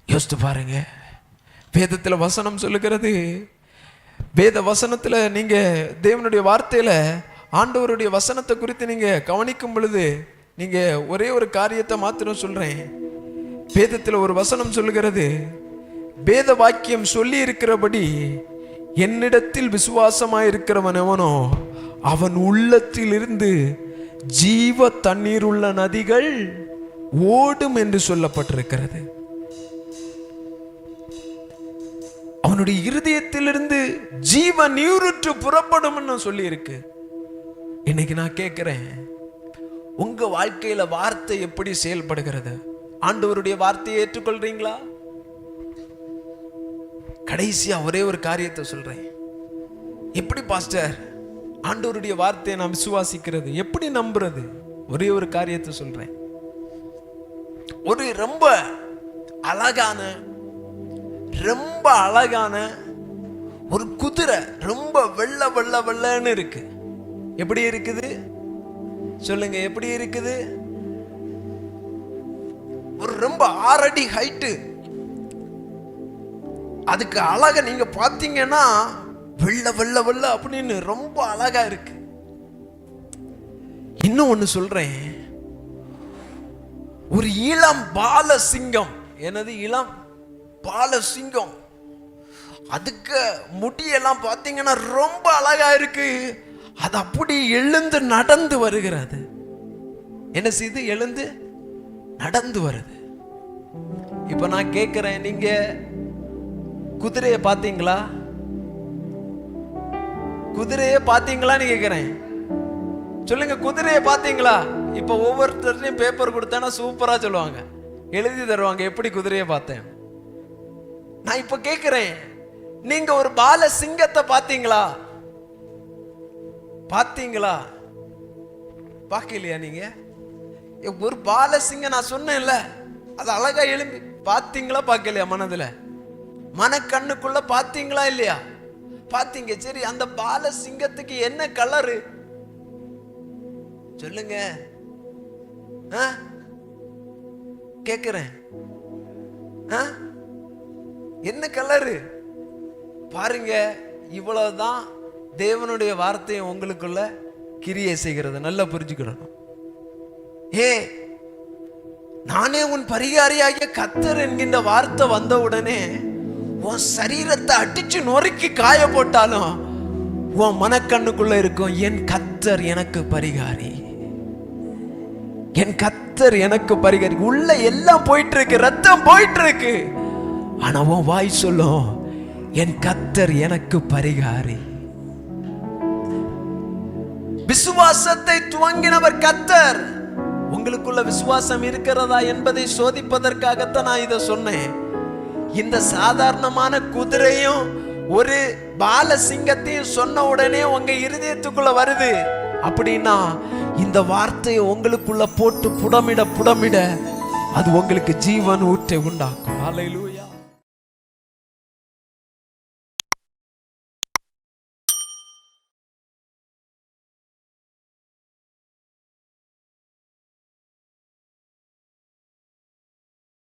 யோசித்து பாருங்க. வேதத்துல வசனம் சொல்லுகிறது, வேத வசனத்துல நீங்க தேவனுடைய வார்த்தையில ஆண்டவருடைய வசனத்தை குறித்து நீங்க கவனிக்கும் பொழுது நீங்க ஒரே ஒரு காரியத்தை மாத்திரம் சொல்றேன். வேதத்துல ஒரு வசனம் சொல்லுகிறது, வேத வாக்கியம் சொல்லி இருக்கிறபடி என்னிடத்தில் விசுவாசமாய் இருக்கிறவன் எவனோ அவன் உள்ளத்தில் இருந்து ஜீவ தண்ணீர் உள்ள நதிகள் ஓடும் என்று சொல்லப்பட்டிருக்கிறது. அவனுடைய இருதயத்திலிருந்து ஜீவ நீரூற்று புறப்படும் சொல்லி இருக்கு. இன்னைக்கு நான் கேட்கிறேன், உங்க வாழ்க்கையில வார்த்தை எப்படி செயல்படுகிறது? ஆண்டவருடைய வார்த்தையை ஏற்றுக்கொள்றீங்களா? கடைசியா ஒரே ஒரு காரியத்தை சொல்றேன். எப்படி பாஸ்டர் ஆண்டவருடைய வார்த்தையை நான் விசுவாசிக்கிறது, எப்படி நம்புறது? ஒரே ஒரு காரியத்தை சொல்றேன். ஒரு ரொம்ப அழகான ஒரு குதிரை, ரொம்ப வெள்ளை வெள்ளை வெள்ளன்னு இருக்கு. எப்படி இருக்குது சொல்லுங்க, எப்படி இருக்குது? ஒரு ரொம்ப 6 அடி ஹைட்டு. அதுக்கு அழகா நீங்க பாத்தீங்கன்னா வெள்ள வெள்ள வெள்ள அப்படின்னு ரொம்ப அழகா இருக்கு. இன்னும் ஒண்ணு சொல்றேன், ஒரு இளம் பால சிங்கம். என்னது? இளம் பால சிங்கம். அதுக்கு முடியெல்லாம் பாத்தீங்கன்னா ரொம்ப அழகா இருக்கு. அது அப்படி எழுந்து நடந்து வருகிறது. என்ன செய்து? எழுந்து நடந்து வருது. இப்ப நான் கேட்கிறேன், நீங்க குதிரையை பார்த்தீங்களா? குதிரையை பார்த்தீங்களான்னு கேட்கிறேன். சொல்லுங்க, குதிரையை பார்த்தீங்களா? இப்ப ஒவ்வொருத்தரையும் பேப்பர் கொடுத்தா சூப்பரா சொல்லுவாங்க, எழுதி தருவாங்க எப்படி குதிரையை பார்த்தேன். நான் இப்ப கேட்கிறேன், நீங்க ஒரு பால சிங்கத்தை பார்த்தீங்களா? பார்த்தீங்களா? பார்க்கலையா? நீங்க ஒரு பால சிங்கம் நான் சொன்னேன்ல, அது அழகா எழும்பி பார்த்தீங்களா? பார்க்கலையா? மனதுல மனக்கண்ணுக்குள்ள பார்த்தீங்களா இல்லையா? பார்த்தீங்க. சரி, அந்த பால சிங்கத்துக்கு என்ன கலரு சொல்லுங்க, கேக்குறேன். என்ன கலரு பாருங்க. இவ்வளவுதான் தேவனுடைய வார்த்தையை உங்களுக்குள்ள கிரியை செய்கிறது. நல்லா புரிஞ்சுக்கணும். நானே உன் பரிகாரியாகிய கர்த்தர் என்கின்ற வார்த்தை வந்த உடனே உன் சரீரத்தை அடிச்சு நொறுக்கி காய போட்டாலும் உன் மனக்கண்ணுக்குள்ள இருக்கும், என் கர்த்தர் எனக்கு பரிகாரி, என் கர்த்தர் எனக்கு பரிகாரி. உள்ள எல்லாம் போயிட்டு இருக்கு, ரத்தம் போயிட்டு இருக்கு. ஆனா உன் வாய் சொல்லும், என் கர்த்தர் எனக்கு பரிகாரி. விசுவாசத்தை துவங்கினவர் கர்த்தர். உங்களுக்குள்ள விசுவாசம் இருக்கிறதா என்பதை சோதிப்பதற்காகத்தான் நான் இதை சொன்னேன். இந்த சாதாரணமான குதிரையும் ஒரு பால சிங்கத்தையும் சொன்ன உடனே உங்க இருதயத்துக்குள்ள வருது அப்படின்னா, இந்த வார்த்தையை உங்களுக்குள்ள போட்டு புடமிட அது உங்களுக்கு ஜீவன் ஊற்றை உண்டாக்கும். ஹல்லேலூயா.